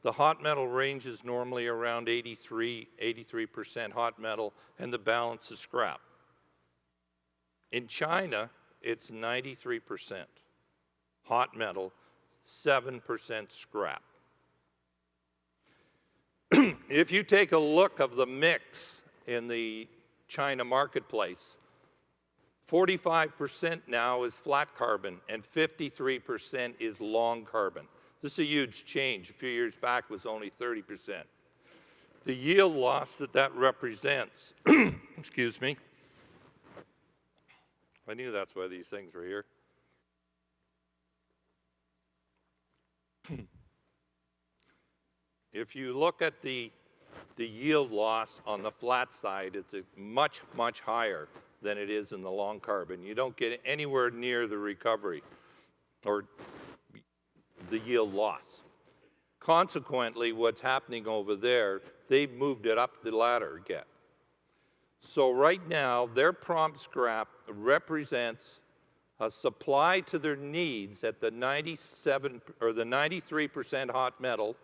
the hot metal range is normally around 83% hot metal, and the balance is scrap. In China, it's 93% hot metal, 7% scrap. If you take a look of the mix in the China marketplace, 45% now is flat carbon and 53% is long carbon. This is a huge change. A few years back was only 30%. The yield loss that represents, excuse me, I knew that's why these things were here. If you look at the yield loss on the flat side, it's much, much higher than it is in the long carbon. You don't get anywhere near the recovery or the yield loss. Consequently, what's happening over there, they've moved it up the ladder again. So right now, their prompt scrap represents a supply to their needs at the 97 or the 93% hot metal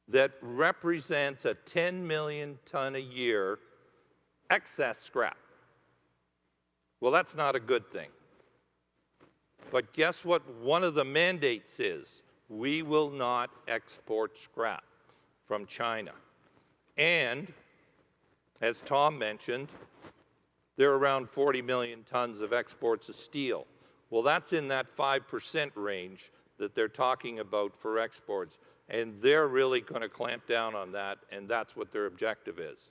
that represents a 10 million ton a year excess scrap. Well, that's not a good thing. But guess what one of the mandates is? We will not export scrap from China. And, as Tom mentioned, there are around 40 million tons of exports of steel. Well, that's in that 5% range that they're talking about for exports. And they're really going to clamp down on that, and that's what their objective is.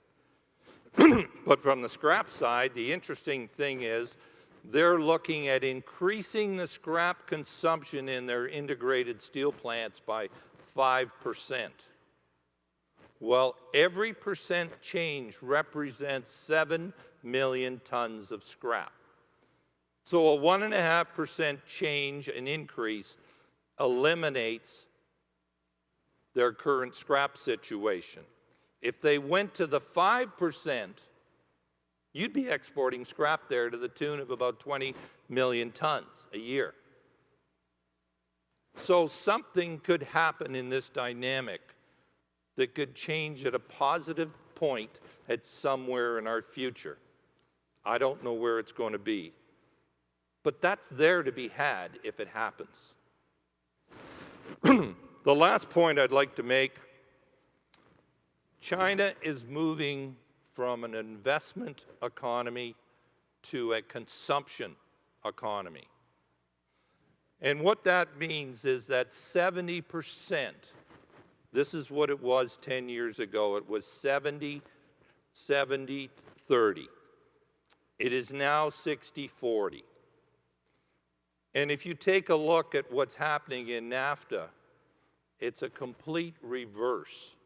But from the scrap side, the interesting thing is they're looking at increasing the scrap consumption in their integrated steel plants by 5%. Well, every percent change represents 7 million tons of scrap. So a 1.5% change, an increase, eliminates their current scrap situation. If they went to the 5%, you'd be exporting scrap there to the tune of about 20 million tons a year. So something could happen in this dynamic that could change at a positive point at somewhere in our future. I don't know where it's going to be. But that's there to be had if it happens. The last point I'd like to make, China is moving from an investment economy to a consumption economy. And what that means is that 70%, this is what it was 10 years ago, it was 70, 70, 30. It is now 60, 40. And if you take a look at what's happening in NAFTA, it's a complete reverse.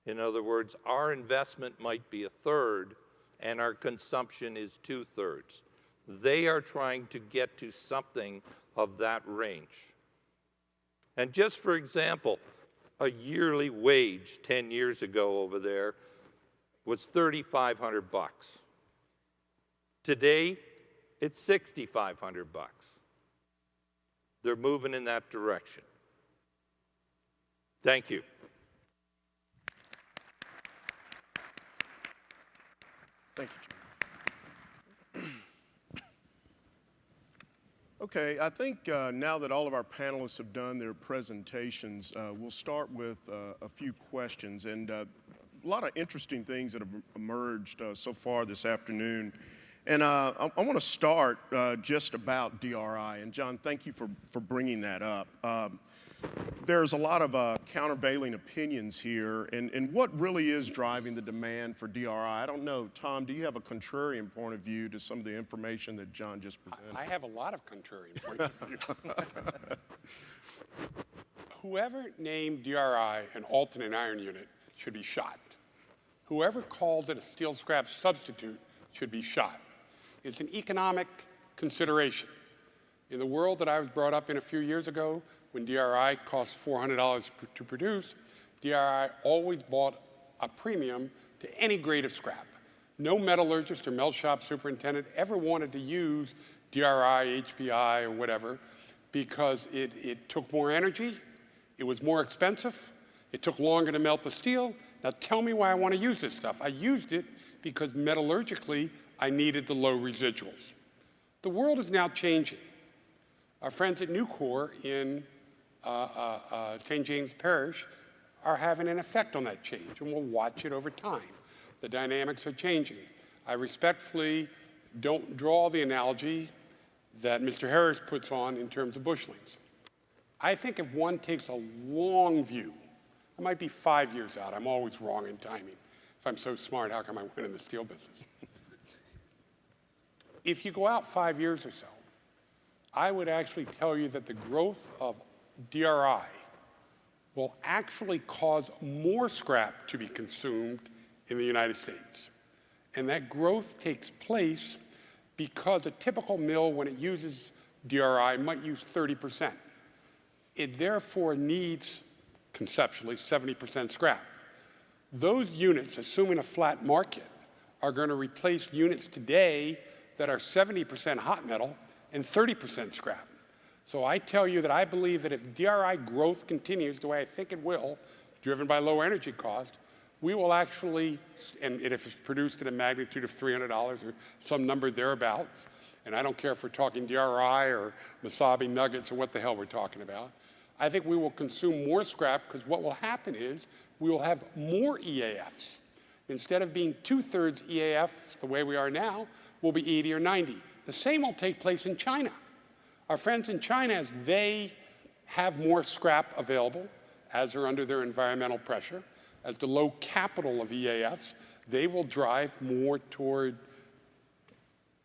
In other words, our investment might be a third and our consumption is 2/3. They are trying to get to something of that range. And just for example, a yearly wage 10 years ago over there was $3,500. Today, it's $6,500. They're moving in that direction. Thank you. Thank you, John. Okay, I think now that all of our panelists have done their presentations, we'll start with a few questions. And a lot of interesting things that have emerged so far this afternoon. And I want to start just about DRI. And John, thank you for bringing that up. There's a lot of countervailing opinions here. And what really is driving the demand for DRI? I don't know. Tom, do you have a contrarian point of view to some of the information that John just presented? I have a lot of contrarian points of view. Whoever named DRI an alternate iron unit should be shot. Whoever calls it a steel scrap substitute should be shot. It's an economic consideration. In the world that I was brought up in a few years ago, when DRI cost $400 to produce, DRI always bought a premium to any grade of scrap. No metallurgist or melt shop superintendent ever wanted to use DRI, HBI, or whatever, because it took more energy, it was more expensive, it took longer to melt the steel. Now tell me why I want to use this stuff. I used it because metallurgically, I needed the low residuals. The world is now changing. Our friends at Nucor in St. James Parish are having an effect on that change, and we'll watch it over time. The dynamics are changing. I respectfully don't draw the analogy that Mr. Harris puts on in terms of bushelings. I think if one takes a long view, I might be 5 years out. I'm always wrong in timing. If I'm so smart, how come I went in the steel business? If you go out 5 years or so, I would actually tell you that the growth of DRI will actually cause more scrap to be consumed in the United States. And that growth takes place because a typical mill, when it uses DRI, might use 30%. It therefore needs, conceptually, 70% scrap. Those units, assuming a flat market, are going to replace units today that are 70% hot metal and 30% scrap. So I tell you that I believe that if DRI growth continues the way I think it will, driven by low energy cost, we will actually, and if it's produced at a magnitude of $300 or some number thereabouts, and I don't care if we're talking DRI or wasabi nuggets or what the hell we're talking about, I think we will consume more scrap because what will happen is we will have more EAFs. Instead of being 2/3 EAF the way we are now, we'll be 80 or 90. The same will take place in China. Our friends in China, as they have more scrap available, as they're under their environmental pressure, as the low capital of EAFs, they will drive more toward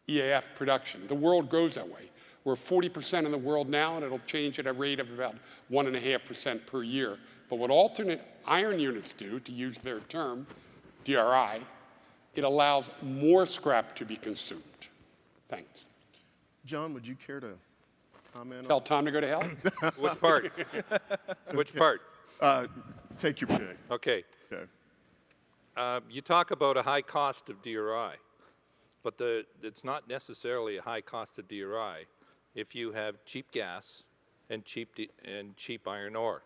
EAF production. The world goes that way. We're 40% in the world now, and it'll change at a rate of about 1.5% per year. But what alternate iron units do, to use their term, DRI, it allows more scrap to be consumed. Thanks. John, would you care to comment Tell Tom to go to hell? Which part? Which part? Take your pick. Okay. Okay. You talk about a high cost of DRI, but it's not necessarily a high cost of DRI if you have cheap gas and cheap iron ore.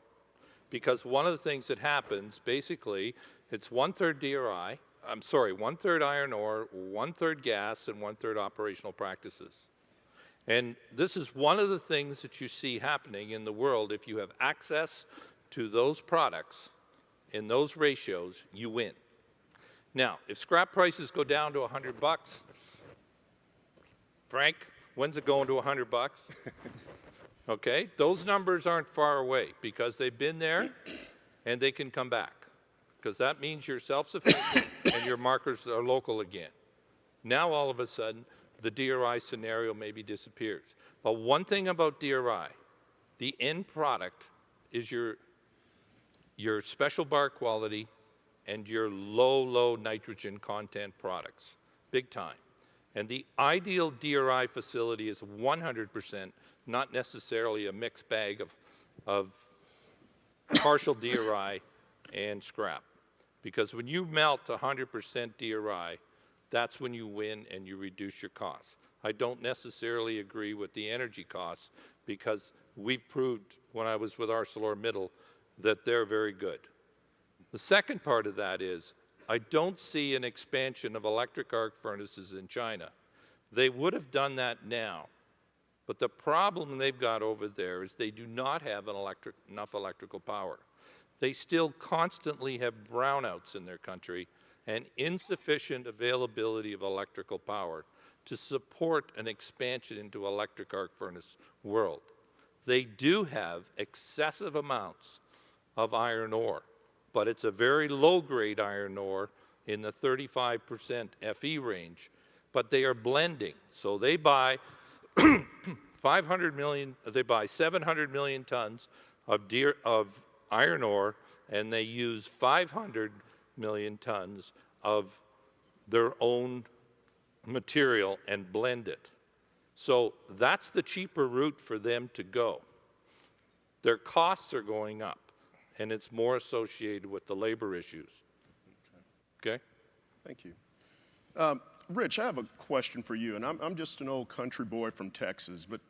Because one of the things that happens, basically, it's 1/3 DRI, 1/3 iron ore, 1/3 gas, and 1/3 operational practices. And this is one of the things that you see happening in the world. If you have access to those products in those ratios, you win. Now, if scrap prices go down to $100, Frank, when's it going to $100? Okay, those numbers aren't far away because they've been there and they can come back because that means you're self-sufficient and your markers are local again. Now, all of a sudden, the DRI scenario maybe disappears. But one thing about DRI, the end product is your special bar quality and your low nitrogen content products, big time. And the ideal DRI facility is 100%, not necessarily a mixed bag of partial DRI and scrap. Because when you melt 100% DRI, that's when you win and you reduce your costs. I don't necessarily agree with the energy costs because we've proved when I was with ArcelorMittal that they're very good. The second part of that is I don't see an expansion of electric arc furnaces in China. They would have done that now, but the problem they've got over there is they do not have enough electrical power. They still constantly have brownouts in their country and insufficient availability of electrical power to support an expansion into electric arc furnace world. They do have excessive amounts of iron ore, but it's a very low-grade iron ore in the 35% Fe range, but they are blending. So they buy 700 million tons of iron ore, and they use 500 million tons of their own material and blend it. So that's the cheaper route for them to go. Their costs are going up, and it's more associated with the labor issues. Okay? Thank you. Rich, I have a question for you, and I'm just an old country boy from Texas, but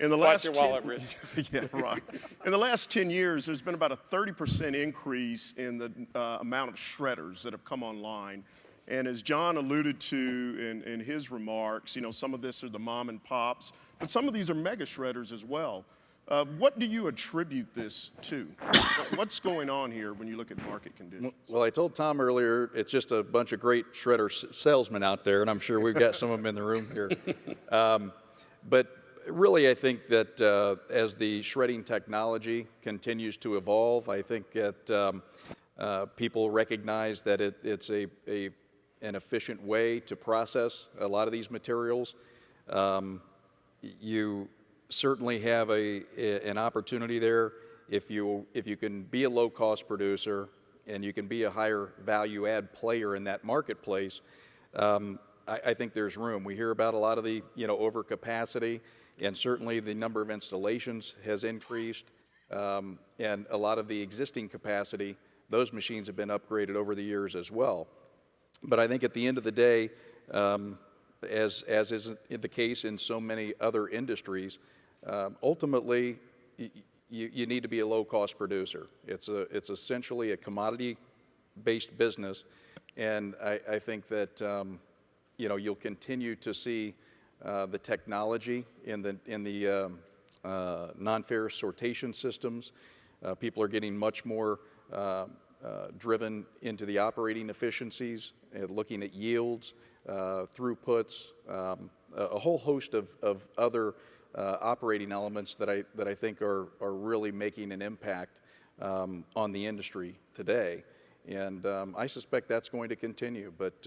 in the Watch last your wallet, Rich. yeah, right. In the last 10 years, there's been about a 30% increase in the amount of shredders that have come online. And as John alluded to in his remarks, you know, some of this are the mom and pops, but some of these are mega shredders as well. What do you attribute this to? What's going on here when you look at market conditions? Well, I told Tom earlier, it's just a bunch of great shredder salesmen out there, and I'm sure we've got some of them in the room here. But really, I think that as the shredding technology continues to evolve, I think that people recognize that it's an efficient way to process a lot of these materials. You certainly have an opportunity there if you can be a low-cost producer and you can be a higher value-add player in that marketplace. I think there's room. We hear about a lot of the overcapacity, and certainly the number of installations has increased, and a lot of the existing capacity, those machines have been upgraded over the years as well. But I think at the end of the day, as is the case in so many other industries, ultimately you need to be a low-cost producer. It's essentially a commodity-based business, and I think that you'll continue to see the technology in the non-ferrous sortation systems. People are getting much more driven into the operating efficiencies, looking at yields, throughputs, a whole host of other operating elements that I think are really making an impact on the industry today. And I suspect that's going to continue. But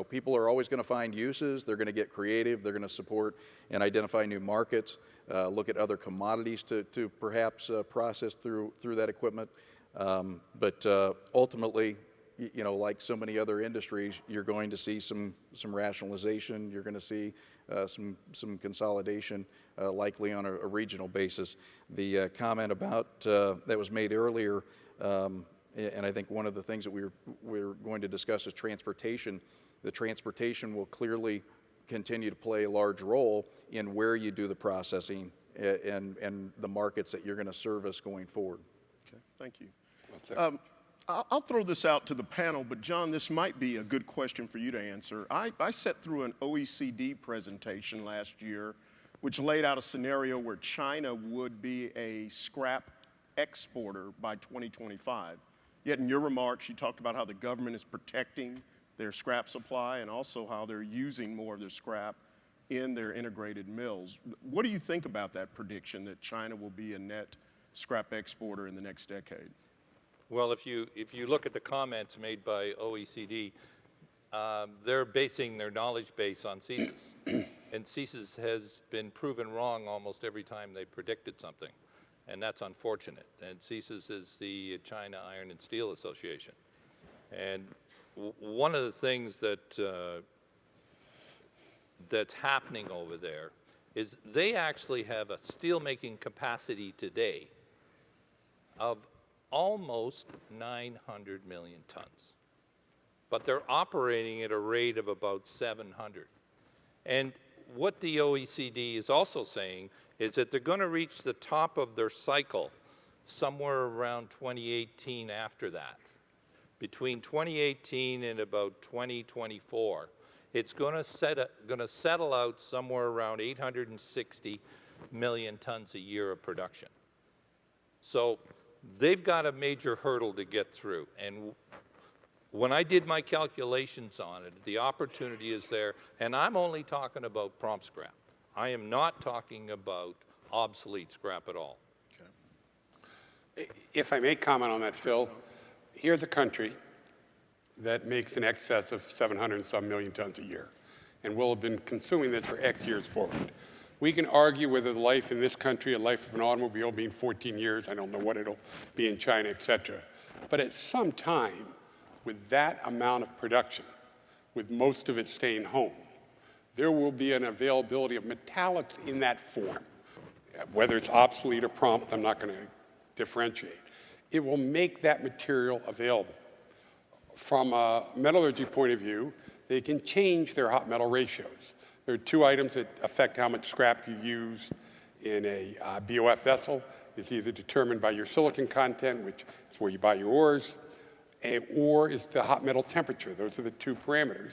people are always going to find uses. They're going to get creative. They're going to support and identify new markets, look at other commodities to perhaps process through that equipment. But ultimately, you know, like so many other industries, you're going to see some rationalization. You're going to see some consolidation, likely on a regional basis. The comment about that was made earlier, and I think one of the things that we're going to discuss is transportation. The transportation will clearly continue to play a large role in where you do the processing and the markets that you're going to service going forward. Okay, thank you. I'll throw this out to the panel, but John, this might be a good question for you to answer. I sat through an OECD presentation last year, which laid out a scenario where China would be a scrap exporter by 2025. Yet in your remarks, you talked about how the government is protecting their scrap supply and also how they're using more of their scrap in their integrated mills. What do you think about that prediction that China will be a net scrap exporter in the next decade? Well, if you look at the comments made by OECD, they're basing their knowledge base on CSIS. And CSIS has been proven wrong almost every time they predicted something. And that's unfortunate. And CSIS is the China Iron and Steel Association. And one of the things that that's happening over there is they actually have a steelmaking capacity today of almost 900 million tons. But they're operating at a rate of about 700. And what the OECD is also saying is that they're going to reach the top of their cycle somewhere around 2018 after that. Between 2018 and about 2024, it's going to settle out somewhere around 860 million tons a year of production. So they've got a major hurdle to get through. And when I did my calculations on it, the opportunity is there, and I'm only talking about prompt scrap. I am not talking about obsolete scrap at all. Okay. If I may comment on that, Phil, here's a country that makes in excess of 700 and some million tons a year, and will have been consuming this for X years forward. We can argue whether the life in this country, a life of an automobile being 14 years, I don't know what it'll be in China, et cetera. But at some time, with that amount of production, with most of it staying home, there will be an availability of metallics in that form. Whether it's obsolete or prompt, I'm not going to differentiate. It will make that material available. From a metallurgy point of view, they can change their hot metal ratios. There are two items that affect how much scrap you use in a BOF vessel. It's either determined by your silicon content, which is where you buy your ores, or is the hot metal temperature. Those are the two parameters.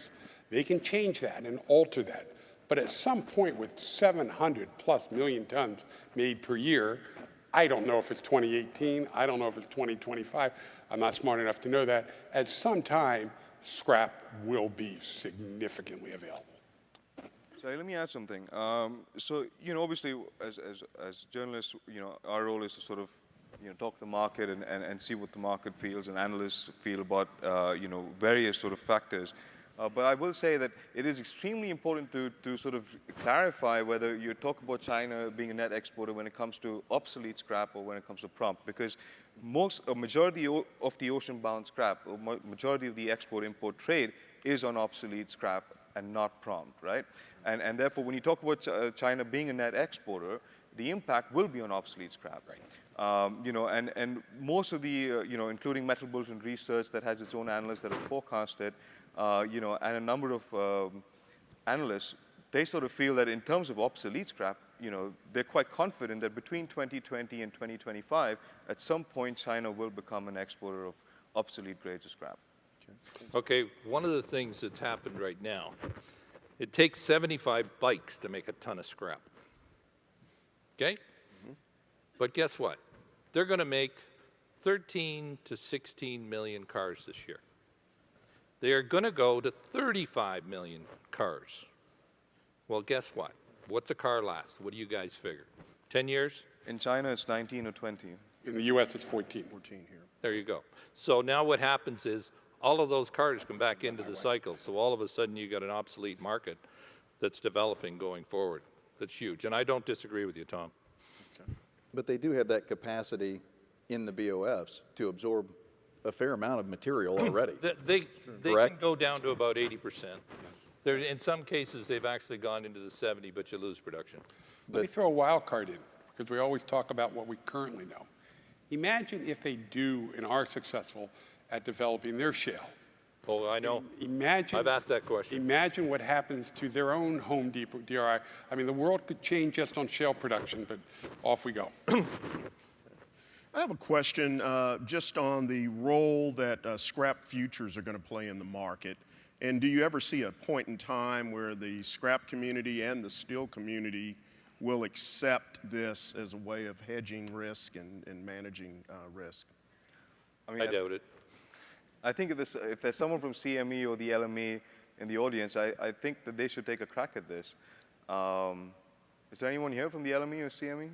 They can change that and alter that. But at some point with 700 plus million tons made per year, I don't know if it's 2018, I don't know if it's 2025, I'm not smart enough to know that. At some time, scrap will be significantly available. So let me add something. So, obviously, as journalists, our role is to sort of, talk to the market and see what the market feels and analysts feel about, various sort of factors. But I will say that it is extremely important to sort of clarify whether you talk about China being a net exporter when it comes to obsolete scrap or when it comes to prompt, because a majority of the ocean-bound scrap, or majority of the export-import trade is on obsolete scrap and not prompt, right? And therefore, when you talk about China being a net exporter, the impact will be on obsolete scrap. Right. And most of the, including Metal Bulletin Research that has its own analysts that have forecasted, and a number of analysts, they sort of feel that in terms of obsolete scrap, they're quite confident that between 2020 and 2025, at some point, China will become an exporter of obsolete grades of scrap. Okay, one of the things that's happened right now, it takes 75 bikes to make a ton of scrap. Okay? Mm-hmm. But guess what? They're going to make 13 to 16 million cars this year. They are going to go to 35 million cars. Well, guess what? What's a car last? What do you guys figure? 10 years? In China, it's 19 or 20. In the U.S., it's 14. 14 here. There you go. So now what happens is all of those cars come back into the cycle. So all of a sudden you got an obsolete market that's developing going forward. That's huge. And I don't disagree with you, Tom. But they do have that capacity in the BOFs to absorb a fair amount of material already. They can Correct? go down to about 80%. In some cases, they've actually gone into the 70, but you lose production. Let me throw a wild card in, because we always talk about what we currently know. Imagine if they do and are successful at developing their shale. Oh, I know. Imagine. I've asked that question. Imagine what happens to their own Home Depot DRI. I mean, the world could change just on shale production, but off we go. I have a question just on the role that scrap futures are going to play in the market. And do you ever see a point in time where the scrap community and the steel community will accept this as a way of hedging risk and managing risk? mean, I doubt it. I think if there's someone from CME or the LME in the audience, I think that they should take a crack at this. Is there anyone here from the LME or CME?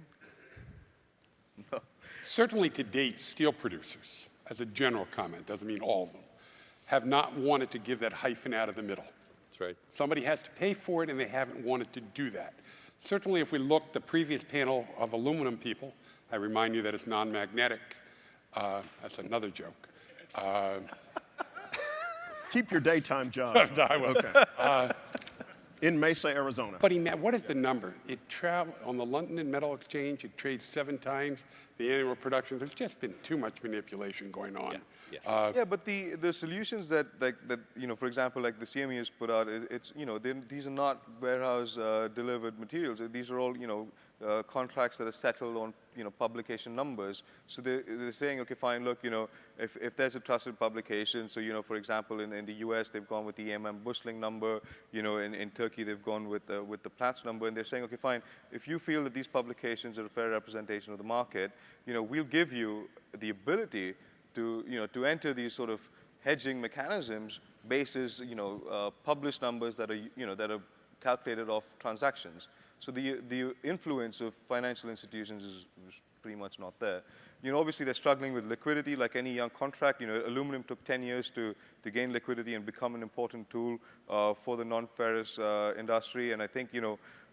No. Certainly to date, steel producers, as a general comment, doesn't mean all of them, have not wanted to give that hyphen out of the middle. That's right. Somebody has to pay for it, and they haven't wanted to do that. Certainly, if we look at the previous panel of aluminum people, I remind you that it's non-magnetic. That's another joke. Keep your daytime job. I will. Okay. In Mesa, Arizona. But what is the number? It on the London Metal Exchange, it trades 7 times the annual production. There's just been too much manipulation going on. Yeah. Yeah, but the solutions that for example, like the CME has put out, it's these are not warehouse delivered materials. These are all contracts that are settled on publication numbers. So they're saying, okay, fine, look, if there's a trusted publication, so for example, in the US they've gone with the AMM Busling number, in Turkey they've gone with the Platts number, and they're saying, okay, fine, if you feel that these publications are a fair representation of the market, we'll give you the ability to enter these sort of hedging mechanisms basis, published numbers that are calculated off transactions. So the influence of financial institutions is pretty much not there. Obviously they're struggling with liquidity like any young contract. Aluminum took 10 years to gain liquidity and become an important tool for the non-ferrous industry. And I think,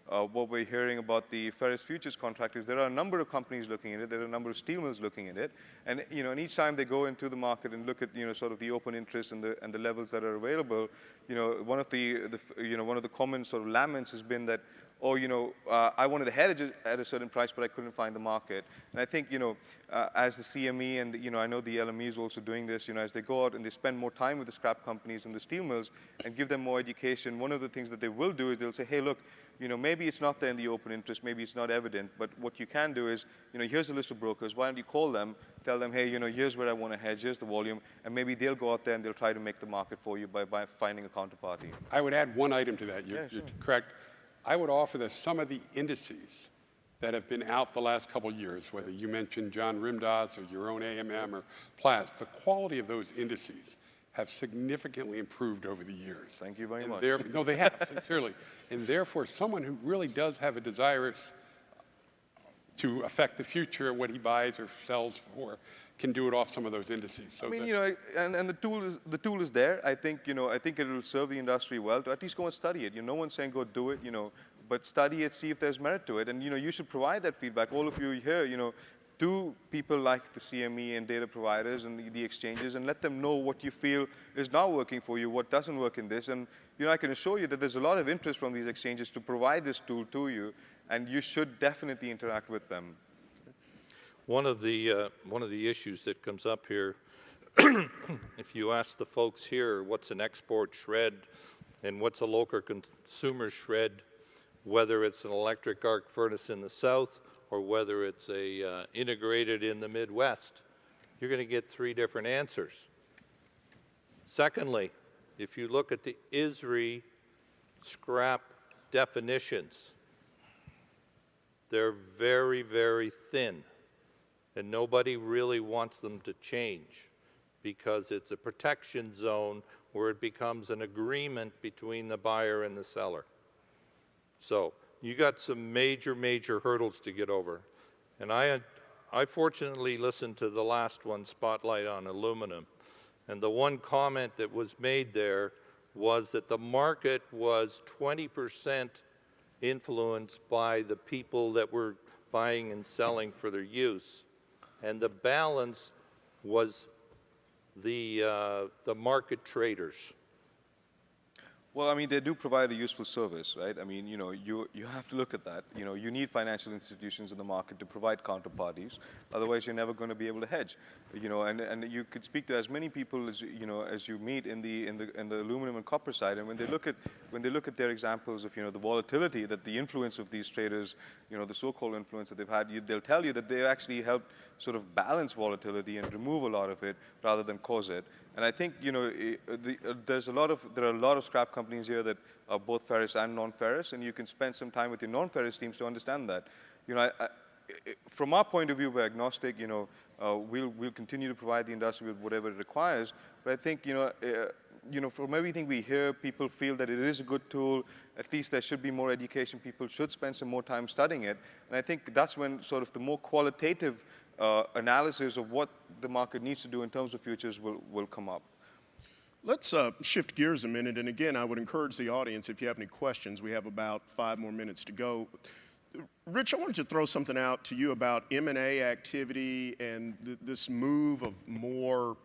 what we're hearing about the ferrous futures contract is there are a number of companies looking at it. There are a number of steel mills looking at it. And, and each time they go into the market and look at, sort of the open interest and the levels that are available, one of the common sort of laments has been that, I wanted to hedge at a certain price, but I couldn't find the market. And I think, as the CME and, I know the LME is also doing this, as they go out and they spend more time with the scrap companies and the steel mills and give them more education, one of the things that they will do is they'll say, hey, look, maybe it's not there in the open interest, maybe it's not evident, but what you can do is, here's a list of brokers, why don't you call them, tell them, hey, here's where I want to hedge, here's the volume, and maybe they'll go out there and they'll try to make the market for you by finding a counterparty. I would add one item to that. You're correct. I would offer that some of the indices that have been out the last couple of years, whether you mentioned John Rimdas or your own AMM or Platts, the quality of those indices have significantly improved over the years. Thank you very much. No, they have, sincerely. And therefore, someone who really does have a desire to affect the future, what he buys or sells for, can do it off some of those indices. So I mean, and the tool is there. I think it will serve the industry well to at least go and study it. No one's saying go do it, but study it, see if there's merit to it, and you should provide that feedback. All of you here, to people like the CME and data providers and the exchanges, and let them know what you feel is not working for you, what doesn't work in this, and I can assure you that there's a lot of interest from these exchanges to provide this tool to you, and you should definitely interact with them. One of the issues that comes up here, if you ask the folks here what's an export shred and what's a local consumer shred, whether it's an electric arc furnace in the south or whether it's a integrated in the Midwest, you're going to get 3 different answers. Secondly, if you look at the ISRI scrap definitions, they're very, very thin. And nobody really wants them to change because it's a protection zone where it becomes an agreement between the buyer and the seller. So you got some major, major hurdles to get over. And I fortunately listened to the last one, Spotlight on Aluminum. And the one comment that was made there was that the market was 20% influenced by the people that were buying and selling for their use. And the balance was the market traders? Well, I mean, they do provide a useful service, right? I mean, you have to look at that. You need financial institutions in the market to provide counterparties. Otherwise, you're never going to be able to hedge. And you could speak to as many people as as you meet in the aluminum and copper side, and when they look at their examples of the volatility that the influence of these traders, the so-called influence that they've had, they'll tell you that they actually helped sort of balance volatility and remove a lot of it rather than cause it. And I think there are a lot of scrap companies here that are both ferrous and non-ferrous, and you can spend some time with your non-ferrous teams to understand that. From our point of view, we're agnostic. We'll continue to provide the industry with whatever it requires. But I think from everything we hear, people feel that it is a good tool. At least there should be more education. People should spend some more time studying it. And I think that's when sort of the more qualitative analysis of what the market needs to do in terms of futures will come up. Let's shift gears a minute. And again, I would encourage the audience, if you have any questions, we have about 5 more minutes to go. Rich, I wanted to throw something out to you about M&A activity and this move of more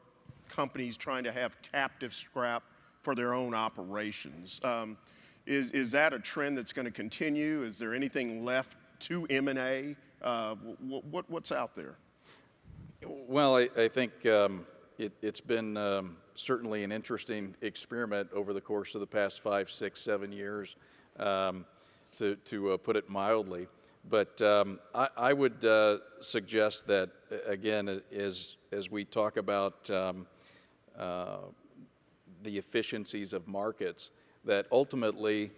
companies trying to have captive scrap for their own operations. Is that a trend that's going to continue? Is there anything left to M&A? What's out there? Well, I think it's been certainly an interesting experiment over the course of the past 5, 6, 7 years, to put it mildly. But I would suggest that, again, as we talk about the efficiencies of markets, that ultimately,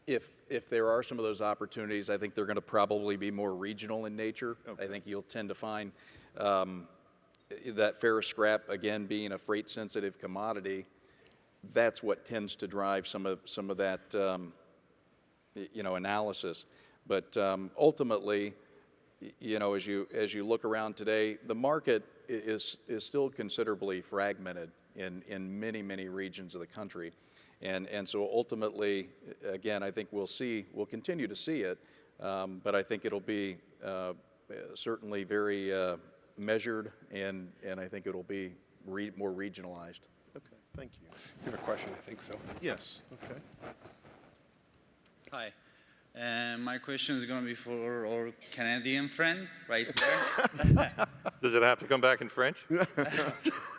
if there are some of those opportunities, I think they're going to probably be more regional in nature. Okay. I think you'll tend to find that ferrous scrap, again, being a freight-sensitive commodity, that's what tends to drive some of that analysis. But ultimately, as you look around today, the market is still considerably fragmented in many regions of the country. And so ultimately, again, I think we'll continue to see it, but I think it'll be certainly very measured, and I think it'll be more regionalized. Okay, thank you. You have a question, I think, Phil. Yes, okay. Hi. My question is going to be for our Canadian friend right there. Does it have to come back in French?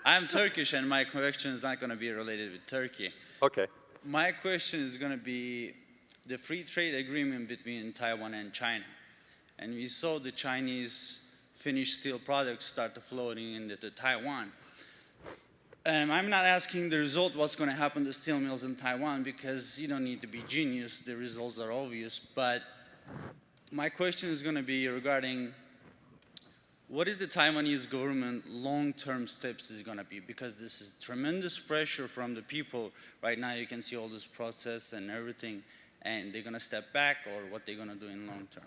I'm Turkish, and my question is not going to be related with Turkey. Okay. My question is going to be the free trade agreement between Taiwan and China. And we saw the Chinese finished steel products start floating into Taiwan. I'm not asking the result what's going to happen to steel mills in Taiwan, because you don't need to be genius. The results are obvious. But my question is going to be regarding what is the Taiwanese government long-term steps is going to be, because this is tremendous pressure from the people. Right now you can see all this process and everything, and they're going to step back, or what they're going to do in long term.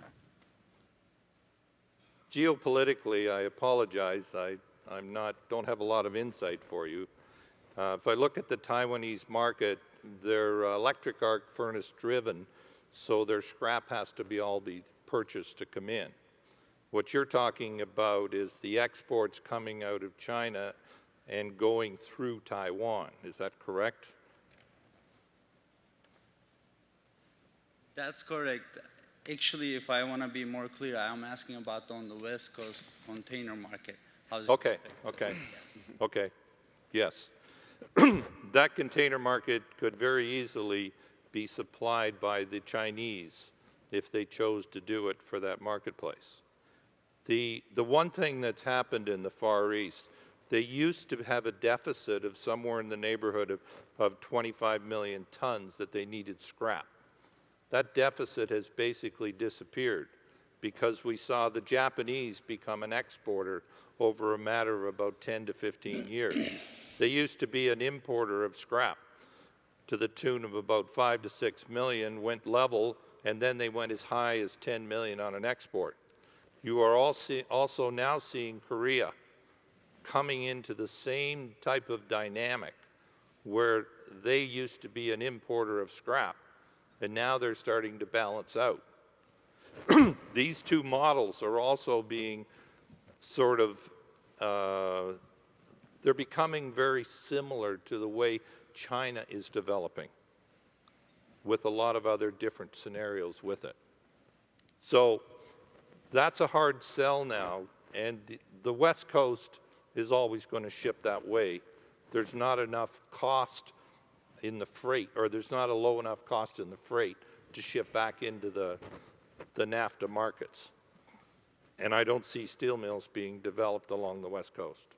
Geopolitically, I apologize. I don't have a lot of insight for you. If I look at the Taiwanese market, they're electric arc furnace driven, so their scrap has to be purchased to come in. What you're talking about is the exports coming out of China and going through Taiwan. Is that correct? That's correct. Actually, if I want to be more clear, I'm asking about on the West Coast container market. How's it Okay, okay, okay, yes. That container market could very easily be supplied by the Chinese if they chose to do it for that marketplace. The one thing that's happened in the Far East, they used to have a deficit of somewhere in the neighborhood of 25 million tons that they needed scrap. That deficit has basically disappeared because we saw the Japanese become an exporter over a matter of about 10 to 15 years. They used to be an importer of scrap to the tune of about 5 to 6 million, went level, and then they went as high as 10 million on an export. You are also now seeing Korea coming into the same type of dynamic where they used to be an importer of scrap, and now they're starting to balance out. These two models are also being sort of they're becoming very similar to the way China is developing, with a lot of other different scenarios with it. So that's a hard sell now, and the West Coast is always going to ship that way. There's not enough cost in the freight, or there's not a low enough cost in the freight to ship back into the NAFTA markets. And I don't see steel mills being developed along the West Coast.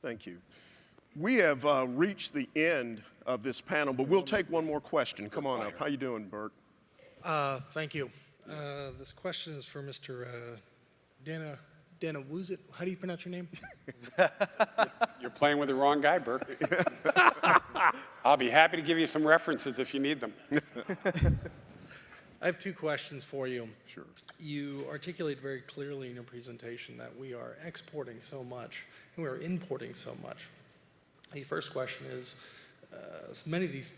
Thank you. We have reached the end of this panel, but we'll take one more question. Come on up. How you doing, Bert? Thank you. This question is for Mr. Dana Woozit. How do you pronounce your name? You're playing with the wrong guy, Burke. I'll be happy to give you some references if you need them. I have two questions for you. Sure. You articulate very clearly in your presentation that we are exporting so much and we are importing so much. The first question is, many of these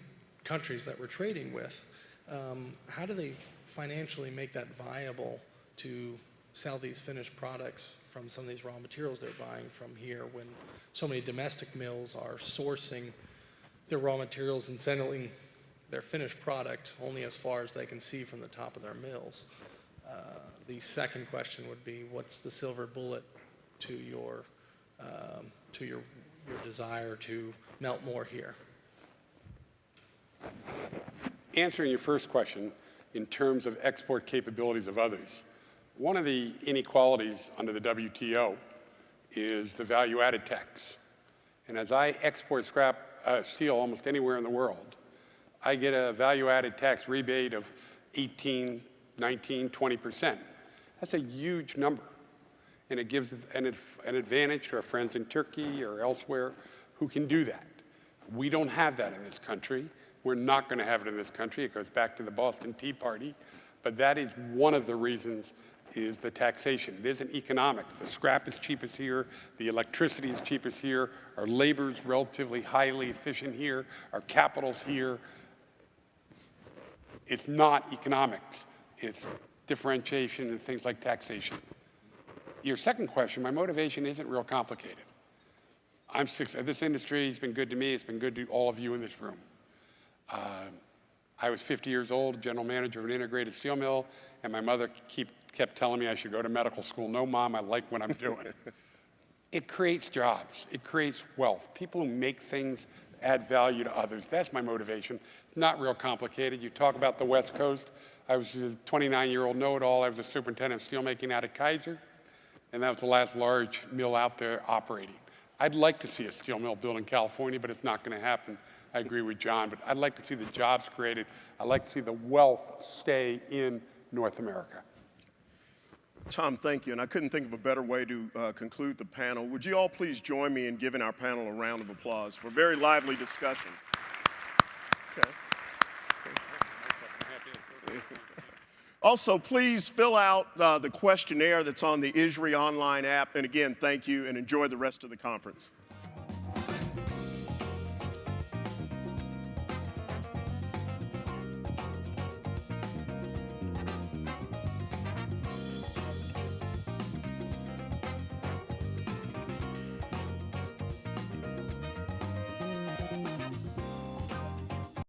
countries that we're trading with, how do they financially make that viable to sell these finished products from some of these raw materials they're buying from here, when so many domestic mills are sourcing their raw materials and sending their finished product only as far as they can see from the top of their mills? The second question would be, what's the silver bullet to your desire to melt more here? Answering your first question in terms of export capabilities of others, one of the inequalities under the WTO is the value-added tax. And as I export scrap steel almost anywhere in the world, I get a value-added tax rebate of 18, 19, 20%. That's a huge number. And it gives an advantage to our friends in Turkey or elsewhere who can do that. We don't have that in this country. We're not going to have it in this country. It goes back to the Boston Tea Party. But that is one of the reasons is the taxation. It isn't economics. The scrap is cheapest here. The electricity is cheapest here. Our labor is relatively highly efficient here. Our capital's here. It's not economics. It's differentiation and things like taxation. Your second question, my motivation isn't real complicated. This industry has been good to me. It's been good to all of you in this room. I was 50 years old, general manager of an integrated steel mill, and my mother kept telling me I should go to medical school. No, Mom, I like what I'm doing. It creates jobs. It creates wealth. People who make things add value to others. That's my motivation. It's not real complicated. You talk about the West Coast. I was a 29-year-old know-it-all. I was a superintendent of steelmaking out at Kaiser, and that was the last large mill out there operating. I'd like to see a steel mill built in California, but it's not going to happen. I agree with John, but I'd like to see the jobs created. I'd like to see the wealth stay in North America. Tom, thank you. And I couldn't think of a better way to conclude the panel. Would you all please join me in giving our panel a round of applause for a very lively discussion? Okay. Also, please fill out the questionnaire that's on the ISRI online app. And again, thank you and enjoy the rest of the conference.